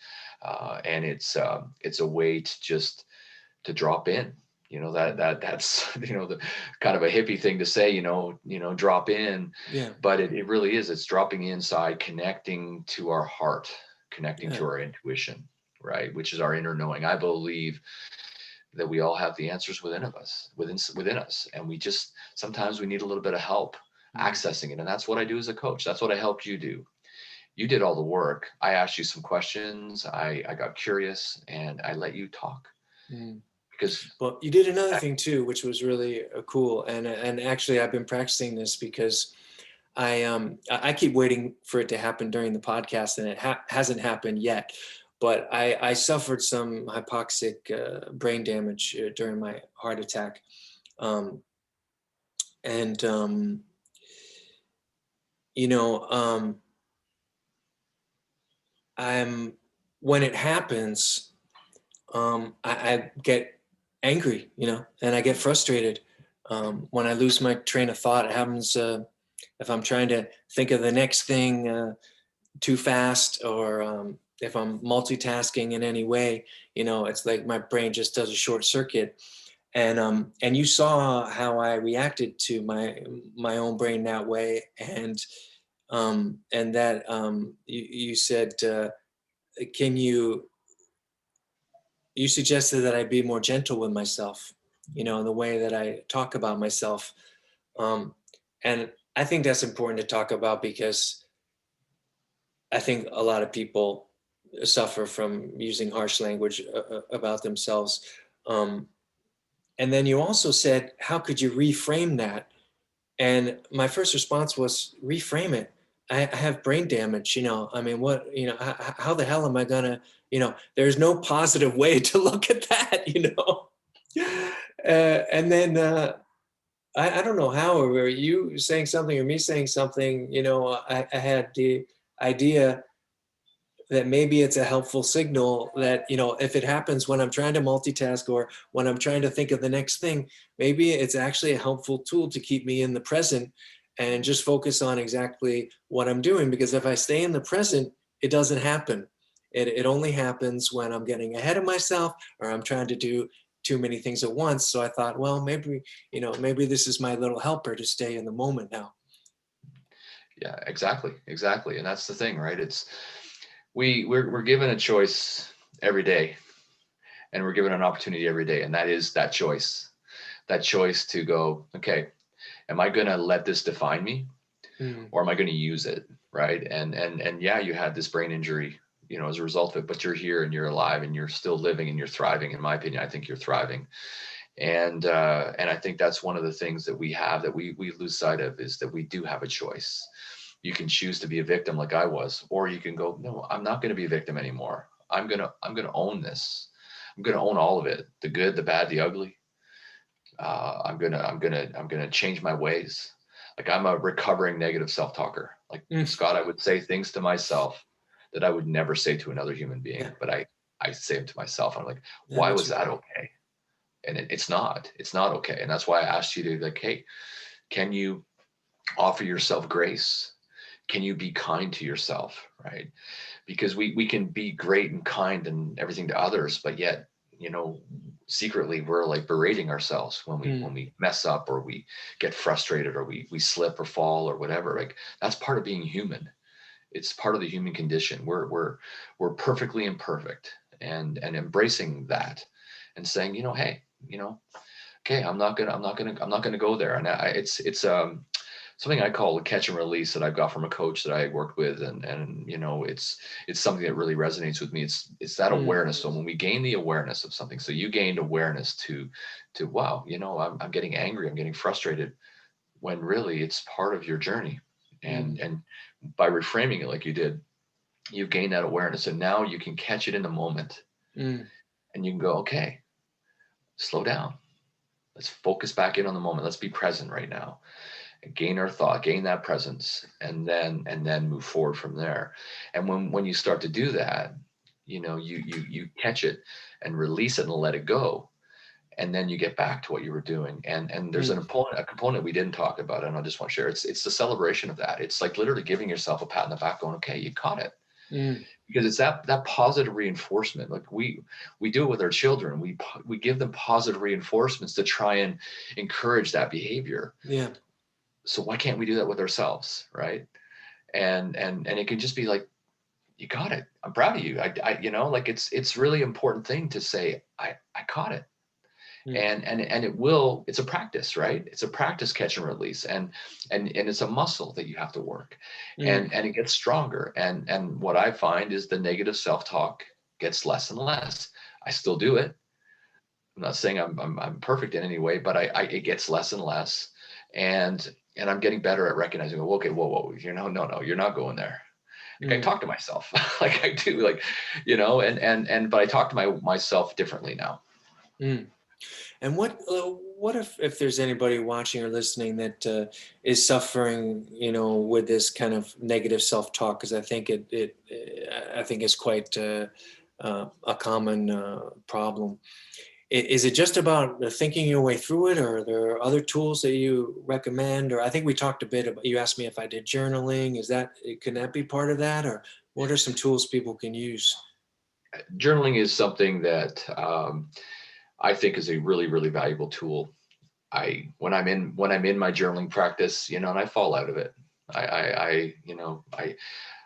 S2: And it's a way to just to drop in, that's, the kind of a hippie thing to say, drop in,
S1: Yeah.
S2: but it really is, it's dropping inside, connecting to our heart, connecting
S1: Yeah.
S2: to our intuition, right? Which is our inner knowing. I believe that we all have the answers within us. And we just, sometimes we need a little bit of help
S1: Mm.
S2: accessing it. And that's what I do as a coach. That's what I helped you do. You did all the work. I asked you some questions. I got curious and I let you talk
S1: Mm.
S2: because
S1: Well, you did another thing too, which was really cool. And actually, I've been practicing this because I keep waiting for it to happen during the podcast, and it hasn't happened yet. But I suffered some hypoxic brain damage during my heart attack, um, and you know, I'm when it happens, I get angry, and I get frustrated. When I lose my train of thought, it happens if I'm trying to think of the next thing too fast, or if I'm multitasking in any way, it's like my brain just does a short circuit. And you saw how I reacted to my own brain that way, and that you said, can you suggested that I be more gentle with myself, in the way that I talk about myself. Um, and I think that's important to talk about because I think a lot of people suffer from using harsh language about themselves. Um, and then you also said, how could you reframe that? And my first response was, reframe it. I have brain damage, I mean, what, how the hell am I gonna, there's no positive way to look at that, and then I don't know how, or were you saying something or me saying something, I had the idea that maybe it's a helpful signal that, if it happens when I'm trying to multitask or when I'm trying to think of the next thing, maybe it's actually a helpful tool to keep me in the present and just focus on exactly what I'm doing. Because if I stay in the present, it doesn't happen. It only happens when I'm getting ahead of myself or I'm trying to do too many things at once. So I thought, well, maybe this is my little helper to stay in the moment now.
S2: Yeah, exactly. And that's the thing, right? It's we're given a choice every day, and we're given an opportunity every day, and that is that choice to go, okay, am I going to let this define me,
S1: Mm,
S2: or am I going to use it, right? And yeah, you had this brain injury, as a result of it, but you're here and you're alive and you're still living and you're thriving. In my opinion, I think you're thriving. And I think that's one of the things that we have that we lose sight of, is that we do have a choice. You can choose to be a victim like I was, or you can go, no, I'm not going to be a victim anymore. I'm gonna own this. I'm gonna own all of it, the good, the bad, the ugly. I'm gonna change my ways. Like, I'm a recovering negative self-talker. Like,
S1: mm,
S2: Scott, I would say things to myself that I would never say to another human being,
S1: yeah,
S2: but I say them to myself. I'm like,
S1: that
S2: why
S1: makes
S2: was
S1: you
S2: that
S1: great.
S2: okay? And it's not okay. And that's why I asked you to, like, hey, can you offer yourself grace? Can you be kind to yourself, right? Because we can be great and kind and everything to others, but yet, secretly we're like berating ourselves when we
S1: Mm,
S2: when we mess up, or we get frustrated, or we slip or fall or whatever. Like, that's part of being human. It's part of the human condition. We're perfectly imperfect, and embracing that and saying, hey, okay, I'm not gonna go there. And it's something I call a catch and release that I've got from a coach that I worked with, and it's something that really resonates with me. It's that
S1: mm,
S2: awareness. So when we gain the awareness of something, so you gained awareness to wow, I'm getting angry, I'm getting frustrated, when really it's part of your journey. and
S1: mm,
S2: and by reframing it like you did, you've gained that awareness, and now you can catch it in the moment,
S1: mm,
S2: and you can go, okay, slow down. Let's focus back in on the moment. Let's be present right now, and gain our thought, gain that presence, and then move forward from there. And when you start to do that, you catch it and release it and let it go. and then you get back to what you were doing. And there's a component we didn't talk about, and I just want to share. It's the celebration of that. It's like literally giving yourself a pat on the back, going, okay, you caught it. Because it's that positive reinforcement. Like we do it with our children. We give them positive reinforcements to try and encourage that behavior.
S1: Yeah.
S2: So why can't we do that with ourselves, right? And it can just be like, you got it. I'm proud of you. Like it's really important thing to say, I caught it. And it's a practice, right? It's a practice, catch and release. And it's a muscle that you have to work, and it gets stronger. And what I find is the negative self-talk gets less and less. I still do it. I'm not saying I'm perfect in any way, but it gets less and less. And I'm getting better at recognizing, okay, whoa, no, you're not going there. Like I talk to myself like I do, like, but I talk to myself differently now.
S1: And what if there's anybody watching or listening that is suffering, with this kind of negative self-talk? Because I think I think it's quite a common problem. Is it just about thinking your way through it, or are there other tools that you recommend? Or I think we talked a bit about, you asked me if I did journaling. Can that be part of that? Or what are some tools people can use?
S2: Journaling is something that I think is a really, really valuable tool. When I'm in my journaling practice, and I fall out of it, I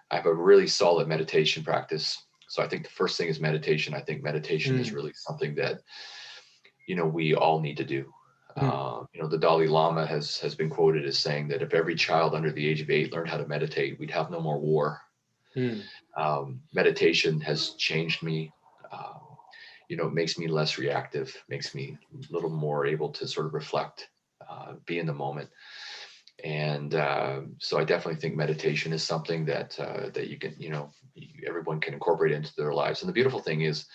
S2: have a really solid meditation practice. So I think the first thing is meditation. I think meditation is really something that, we all need to do. The Dalai Lama has been quoted as saying that if every child under the age of 8 learned how to meditate, we'd have no more war. Meditation has changed me. It makes me less reactive, makes me a little more able to sort of reflect, be in the moment. And so I definitely think meditation is something that you can, everyone can incorporate into their lives. And the beautiful thing is,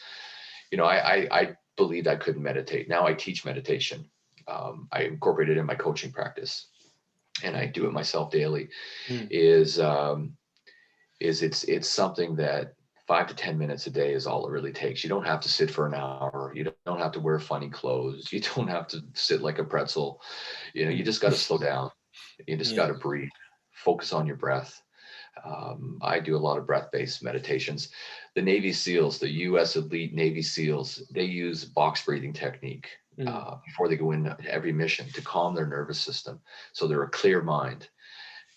S2: I believed I couldn't meditate. Now I teach meditation. I incorporate it in my coaching practice, and I do it myself daily. It's something that 5 to 10 minutes a day is all it really takes. You don't have to sit for an hour. You don't have to wear funny clothes. You don't have to sit like a pretzel. You just got to slow down. You just got to breathe, focus on your breath. I do a lot of breath-based meditations. The Navy SEALs, the U.S. elite Navy SEALs, they use box breathing technique before they go into every mission to calm their nervous system, so they're a clear mind.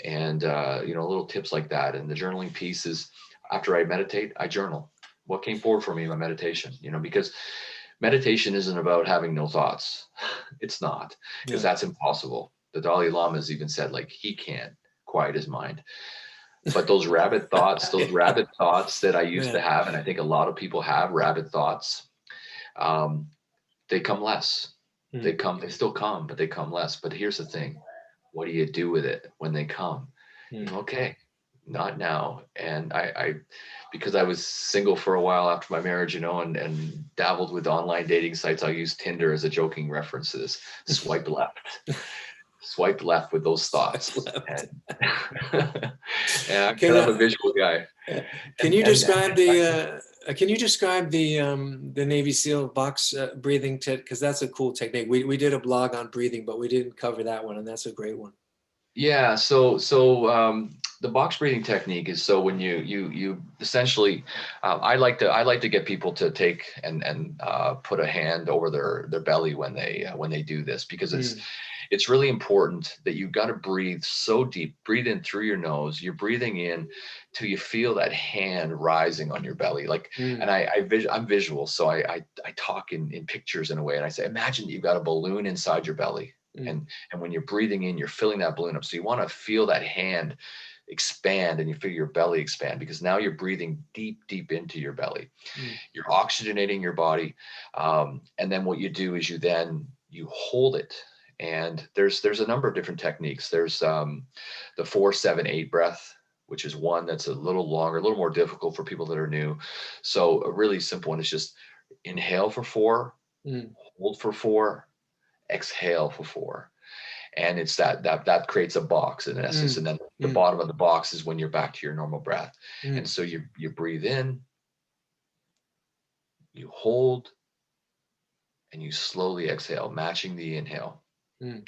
S2: And little tips like that. And the journaling piece is, after I meditate, I journal what came forward for me in my meditation. Because meditation isn't about having no thoughts. It's not, because that's impossible. The Dalai Lama has even said, like, he can't quiet his mind. But those rabid thoughts that I used to have, and I think a lot of people have rabid thoughts, they come less. They still come, but they come less. But here's the thing. What do you do with it when they come? Okay, not now. And I because I was single for a while after my marriage, and dabbled with online dating sites, I used Tinder as a joking reference to this. Swipe left with those thoughts. And I'm kind of a visual guy.
S1: Can you describe the Navy SEAL box breathing because that's a cool technique. We did a blog on breathing, but we didn't cover that one, and that's a great one.
S2: Yeah. So the box breathing technique is, so when you essentially, I like to get people to take and put a hand over their belly when they do this, because it's really important that you've got to breathe so deep. Breathe in through your nose. You're breathing in till you feel that hand rising on your belly. And I'm visual, so I talk in pictures in a way, and I say, imagine that you've got a balloon inside your belly. And when you're breathing in, you're filling that balloon up. So you want to feel that hand expand, and you feel your belly expand, because now you're breathing deep into your belly. You're oxygenating your body. And then what you do is you hold it. And there's a number of different techniques. There's the 4-7-8 breath, which is one that's a little longer, a little more difficult for people that are new. So a really simple one is just inhale for 4, hold for 4, exhale for 4. And it's that creates a box in essence. And then the bottom of the box is when you're back to your normal breath. And so you breathe in, you hold, and you slowly exhale, matching the inhale.
S1: Mm.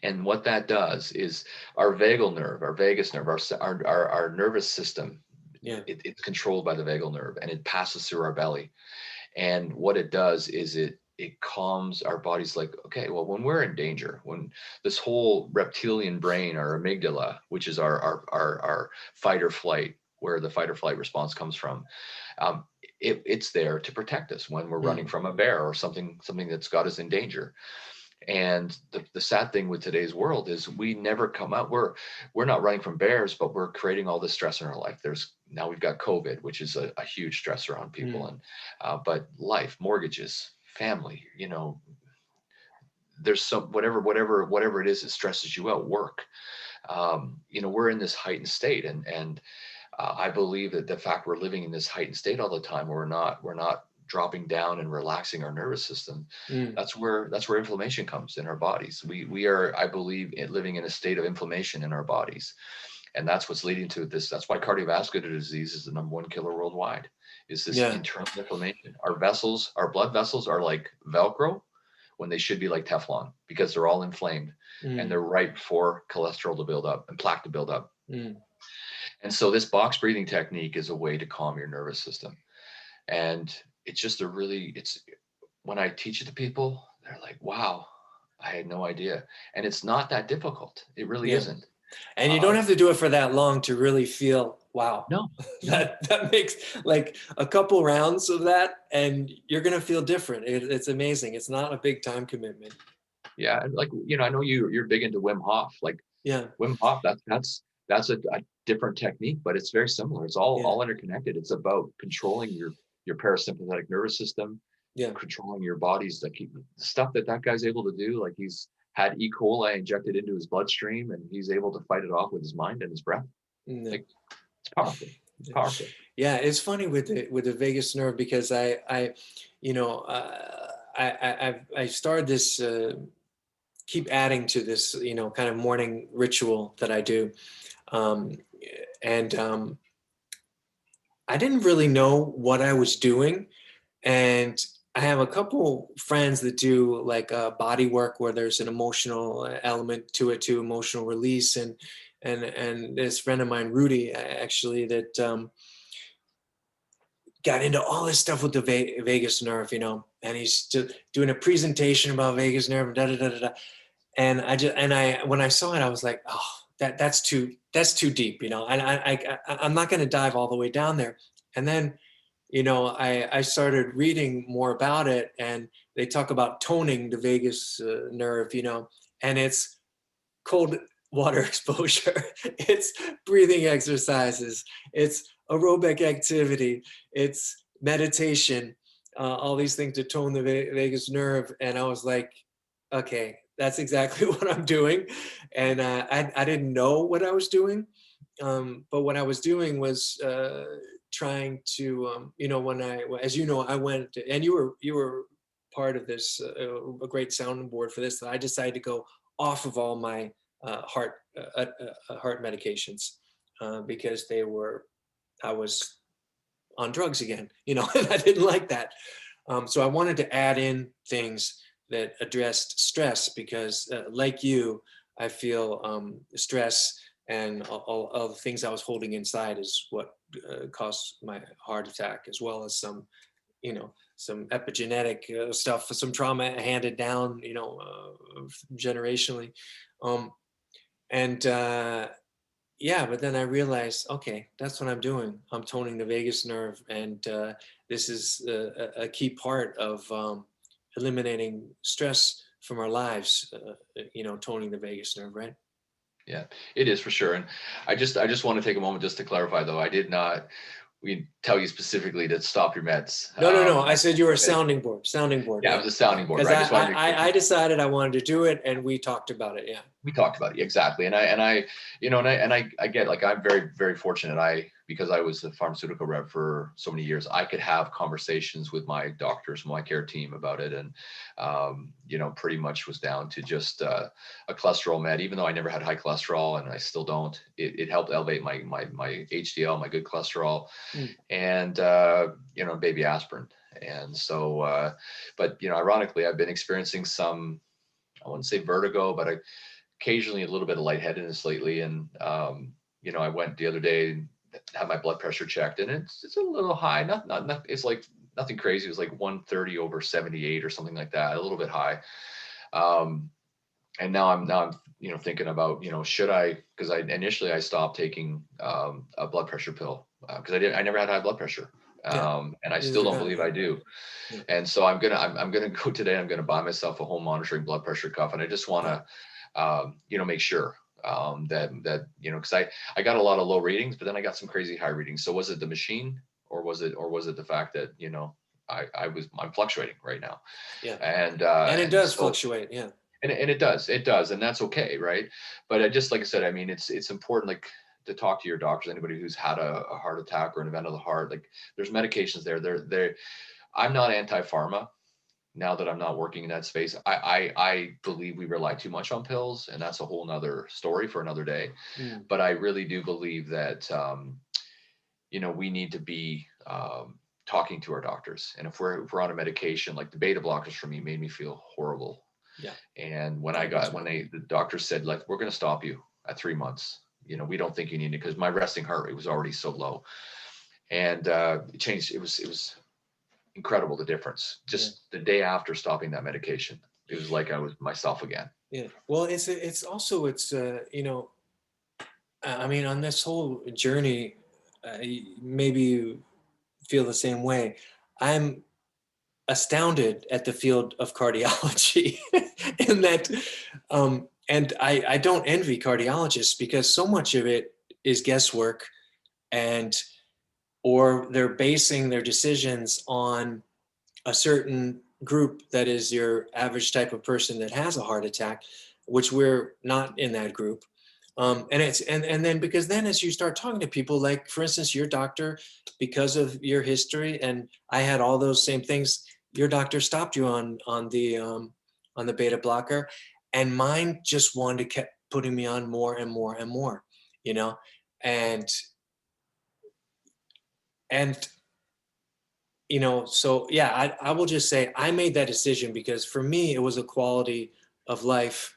S2: And what that does is our vagal nerve, our vagus nerve, our nervous system,
S1: Yeah.
S2: it's controlled by the vagal nerve, and it passes through our belly. And what it does is it calms our bodies. Like, okay, well, when we're in danger, when this whole reptilian brain, our amygdala, which is our fight or flight, where the fight or flight response comes from, it's there to protect us when we're running from a bear or something that's got us in danger. And the sad thing with today's world is we never come out. We're not running from bears, but we're creating all this stress in our life. Now we've got COVID, which is a huge stressor on people, and but life, mortgages, family, there's some whatever it is that stresses you out. Work, we're in this heightened state, and I believe that the fact we're living in this heightened state all the time, we're not dropping down and relaxing our nervous system. That's where inflammation comes in our bodies. We are, I believe, living in a state of inflammation in our bodies, and that's what's leading to this. That's why cardiovascular disease is the #1 killer worldwide. Is this internal inflammation? Our vessels, our blood vessels, are like Velcro when they should be like Teflon, because they're all inflamed and they're ripe for cholesterol to build up and plaque to build up. And so this box breathing technique is a way to calm your nervous system. And it's just when I teach it to people, they're like, wow, I had no idea. And it's not that difficult. It really isn't.
S1: And you don't have to do it for that long to really feel, wow.
S2: No.
S1: That makes like a couple rounds of that and you're going to feel different. It's amazing. It's not a big time commitment.
S2: Yeah. Like, I know you're big into Wim Hof. Like, Wim Hof, that's a different technique, but it's very similar. It's all interconnected. It's about controlling your parasympathetic nervous system, controlling your bodies. The stuff that guy's able to do. Like, he's had E. coli injected into his bloodstream, and he's able to fight it off with his mind and his breath. Like, it's powerful. It's powerful.
S1: Yeah, it's funny with the vagus nerve, because I started this. Keep adding to this, kind of morning ritual that I do. And I didn't really know what I was doing. And I have a couple friends that do like body work where there's an emotional element to it, to emotional release. And this friend of mine, Rudy, actually, that got into all this stuff with the vagus nerve, and he's doing a presentation about vagus nerve and da da da da da. And when I saw it, I was like, oh, that's too deep, and I'm not going to dive all the way down there. And then, I started reading more about it, and they talk about toning the vagus nerve, and it's cold water exposure, it's breathing exercises, it's aerobic activity, it's meditation, all these things to tone the vagus nerve. And I was like, okay, that's exactly what I'm doing. And I didn't know what I was doing. But what I was doing was trying to, as I went, and you were part of this, a great soundboard for this, that I decided to go off of all my heart medications because I was on drugs again, and I didn't like that. So I wanted to add in things that addressed stress, because like you, I feel stress and all the things I was holding inside is what caused my heart attack, as well as some epigenetic stuff, some trauma handed down, generationally. But then I realized, okay, that's what I'm doing. I'm toning the vagus nerve, and this is a key part of eliminating stress from our lives. Toning the vagus nerve, right?
S2: Yeah, it is for sure. And I just want to take a moment just to clarify, though. I did not tell you specifically to stop your meds.
S1: No. I said you were a sounding board.
S2: Yeah, it was a sounding board. Right?
S1: I decided I wanted to do it, and we talked about it. Yeah,
S2: we talked about it, exactly. And I get, like, I'm very, very fortunate. because I was the pharmaceutical rep for so many years, I could have conversations with my doctors, my care team about it. And, pretty much was down to just a cholesterol med, even though I never had high cholesterol and I still don't. It helped elevate my HDL, my good cholesterol, and, baby aspirin. And so, but, ironically, I've been experiencing some, I wouldn't say vertigo, but occasionally a little bit of lightheadedness lately. And, I went the other day, had my blood pressure checked, and it's a little high. Not it's like nothing crazy. It was like 130 over 78 or something like that, a little bit high. And now I'm thinking about, should I, because I stopped taking a blood pressure pill because I never had high blood pressure. And I still don't believe I do. Yeah. And so I'm gonna go today. I'm gonna buy myself a home monitoring blood pressure cuff, and I just want to make sure that because I got a lot of low readings, but then I got some crazy high readings. So was it the machine, or was it the fact that I'm fluctuating right now?
S1: Yeah.
S2: And
S1: it does fluctuate. Yeah.
S2: And it does, and that's okay, right? But like I said, I mean, it's important, like, to talk to your doctors, anybody who's had a heart attack or an event of the heart. Like, there's medications there. I'm not anti-pharma now that I'm not working in that space. I believe we rely too much on pills, and that's a whole nother story for another day. But I really do believe that, we need to be talking to our doctors. And if we're on a medication, like the beta blockers for me made me feel horrible.
S1: Yeah.
S2: And when the doctor said, like, we're going to stop you at 3 months, we don't think you need it, because my resting heart rate was already so low. And it changed. It was incredible, the difference. Just the day after stopping that medication, it was like I was myself again.
S1: Yeah. Well, it's also, I mean, on this whole journey, maybe you feel the same way. I'm astounded at the field of cardiology in that, and I don't envy cardiologists, because so much of it is guesswork, or they're basing their decisions on a certain group that is your average type of person that has a heart attack, which we're not in that group. And then, because then as you start talking to people, like, for instance, your doctor, because of your history, and I had all those same things, your doctor stopped you on the beta blocker, and mine just wanted to keep putting me on more and more and more, and so yeah, I will just say I made that decision because for me it was a quality of life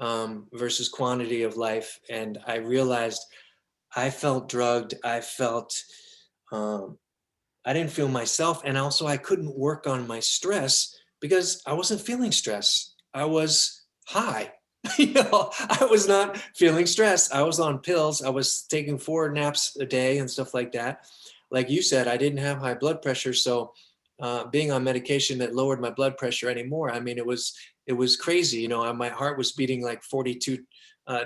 S1: versus quantity of life, and I realized I felt drugged. I felt I didn't feel myself, and also I couldn't work on my stress because I wasn't feeling stress. I was high. I was not feeling stress. I was on pills. I was taking 4 naps a day and stuff like that. Like you said, I didn't have high blood pressure, so being on medication that lowered my blood pressure anymore. I mean, it was crazy. My heart was beating like 42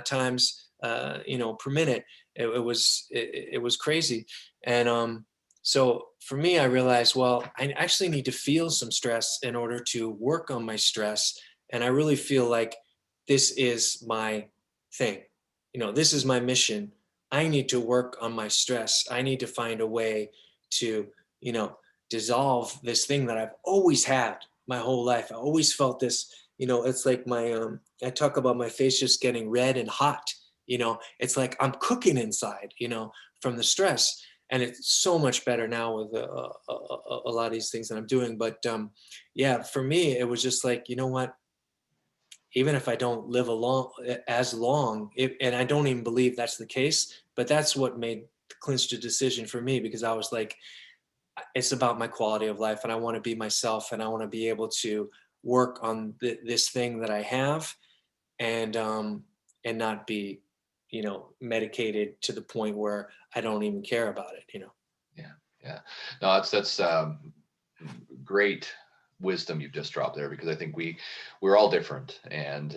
S1: times, per minute. It was crazy, and so for me, I realized, well, I actually need to feel some stress in order to work on my stress, and I really feel like this is my thing. This is my mission. I need to work on my stress. I need to find a way to, dissolve this thing that I've always had my whole life. I always felt this, it's like I talk about my face just getting red and hot, it's like I'm cooking inside, from the stress. And it's so much better now with a lot of these things that I'm doing. But yeah, for me, it was just like, you know what? Even if I don't live as long, and I don't even believe that's the case, but that's what clinched a decision for me, because I was like, it's about my quality of life, and I want to be myself, and I want to be able to work on this thing that I have, and not be, medicated to the point where I don't even care about it.
S2: Yeah. No, that's great wisdom you've just dropped there, because I think we're all different, and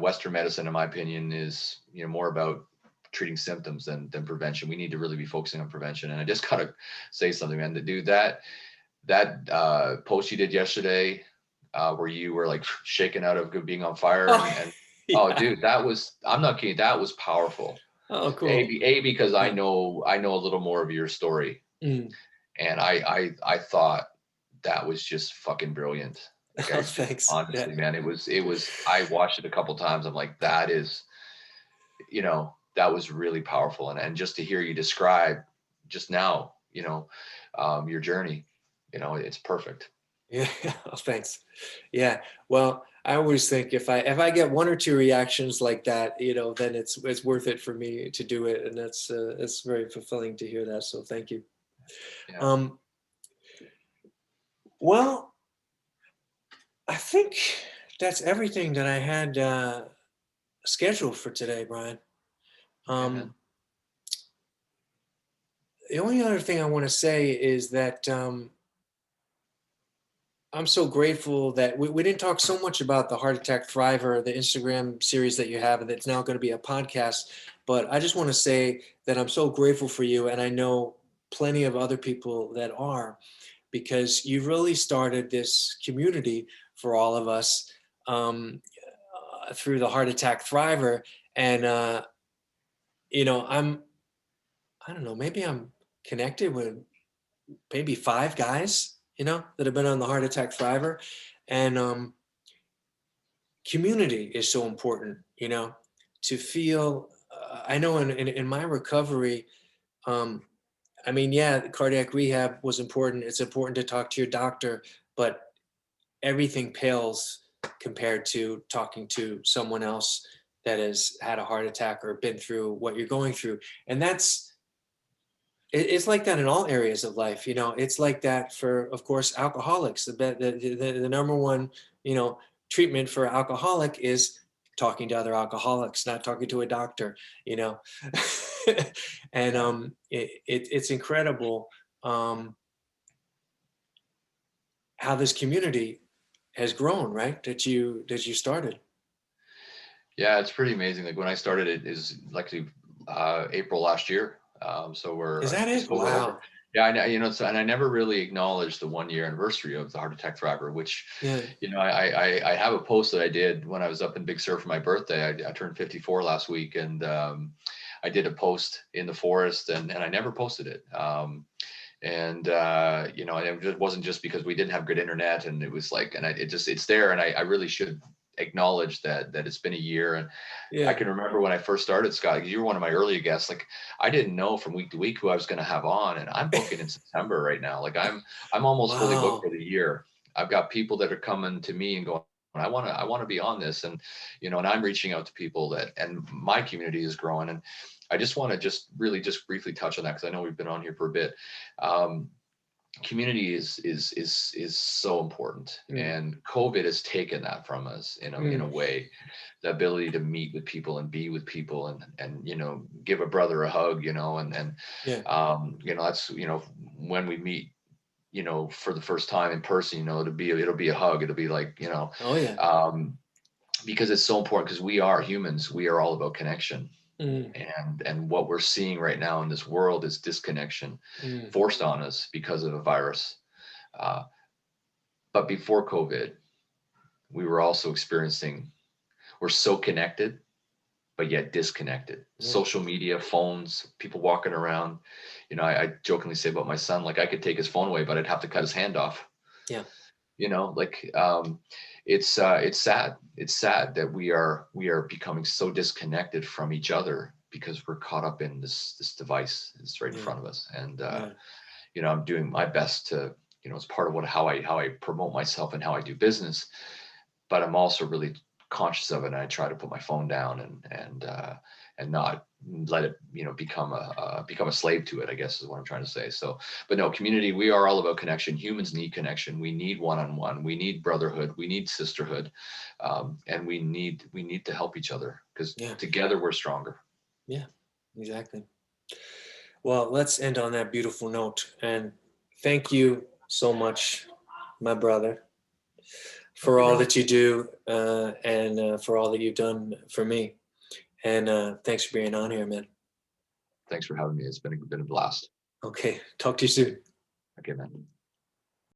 S2: Western medicine, in my opinion, is more about treating symptoms than prevention. We need to really be focusing on prevention. And I just gotta say something, man. Dude, that post you did yesterday, where you were like shaken out of being on fire, and
S1: yeah.
S2: oh, dude, I'm not kidding, that was powerful.
S1: Oh, cool.
S2: Because I
S1: Yeah.
S2: know a little more of your story,
S1: Mm.
S2: and I thought that was just fucking brilliant. Like
S1: Oh,
S2: I just
S1: thanks. Yeah.
S2: honestly, man, it was. I watched it a couple times. I'm like, that is, that was really powerful, and just to hear you describe just now, your journey, it's perfect.
S1: Yeah. Oh, thanks. Yeah. Well, I always think if I get one or two reactions like that, then it's worth it for me to do it, and that's it's very fulfilling to hear that. So thank you.
S2: Yeah.
S1: Um, well, I think that's everything that I had scheduled for today, Brian.
S2: Okay, man.
S1: Um, the only other thing I want to say is that I'm so grateful that we didn't talk so much about the Heart Attack Thriver, the Instagram series that you have, and that's now going to be a podcast. But I just want to say that I'm so grateful for you, and I know plenty of other people that are, because you've really started this community for all of us through the Heart Attack Thriver. And, I'm, I don't know, maybe I'm connected with maybe 5 guys, that have been on the Heart Attack Thriver. And community is so important, to feel. I know in my recovery, um, I mean, yeah, cardiac rehab was important. It's important to talk to your doctor, but everything pales compared to talking to someone else that has had a heart attack or been through what you're going through. And it's like that in all areas of life. It's like that for, of course, alcoholics. The number one, treatment for alcoholic is talking to other alcoholics, not talking to a doctor, you know. And
S2: Yeah.
S1: it's incredible how this community has grown, right? That you started.
S2: Yeah, it's pretty amazing. Like when I started, it is like April last year. So we're
S1: Is that it?
S2: just over.
S1: Wow.
S2: Yeah, I know, and I never really acknowledged the 1 year anniversary of the Heart Attack Thriver, which,
S1: Yeah.
S2: I have a post that I did when I was up in Big Sur for my birthday. I turned 54 last week, and I did a post in the forest, and I never posted it. And it wasn't just because we didn't have good internet, and it was like, and it's there, and I really should acknowledge that it's been a year. And I
S1: Yeah.
S2: can remember when I first started, Scott, 'cause you were one of my earlier guests. Like I didn't know from week to week who I was going to have on, and I'm booking in September right now. Like I'm almost fully booked for
S1: Wow.
S2: the year. I've got people that are coming to me and going, I want to be on this, and and I'm reaching out to people and my community is growing. And I just want to just briefly touch on that, because I know we've been on here for a bit. Um, Community is so important,
S1: Mm,
S2: and COVID has taken that from us in a
S1: mm,
S2: way. The ability to meet with people and be with people, and give a brother a hug, and
S1: yeah.
S2: that's when we meet, for the first time in person, it'll be a hug. It'll be like,
S1: Oh yeah.
S2: um, because it's so important, because we are humans. We are all about connection.
S1: Mm,
S2: And what we're seeing right now in this world is disconnection
S1: mm,
S2: forced on us because of a virus. Uh, but before COVID, we were also experiencing, we're so connected, but yet disconnected.
S1: yeah.
S2: Social media, phones, people walking around. I jokingly say about my son, like I could take his phone away, but I'd have to cut his hand off.
S1: Yeah.
S2: Like it's sad. It's sad that we are becoming so disconnected from each other because we're caught up in this device that's right in
S1: Yeah.
S2: front of us. And
S1: Yeah.
S2: I'm doing my best to, as part of how I promote myself and how I do business, but I'm also really conscious of it. And I try to put my phone down and not let it, become a slave to it, I guess is what I'm trying to say. So, but no, community, we are all about connection. Humans need connection. We need one-on-one. We need brotherhood. We need sisterhood. And we need to help each other, because
S1: Yeah.
S2: together we're stronger.
S1: Yeah. Exactly. Well, let's end on that beautiful note. And thank you so much, my brother,
S2: Thank
S1: for
S2: you,
S1: all
S2: brother.
S1: that you do and for all that you've done for me. And thanks for being on here, man.
S2: Thanks for having me. It's been a blast.
S1: Okay. Talk to you soon.
S2: Okay, man.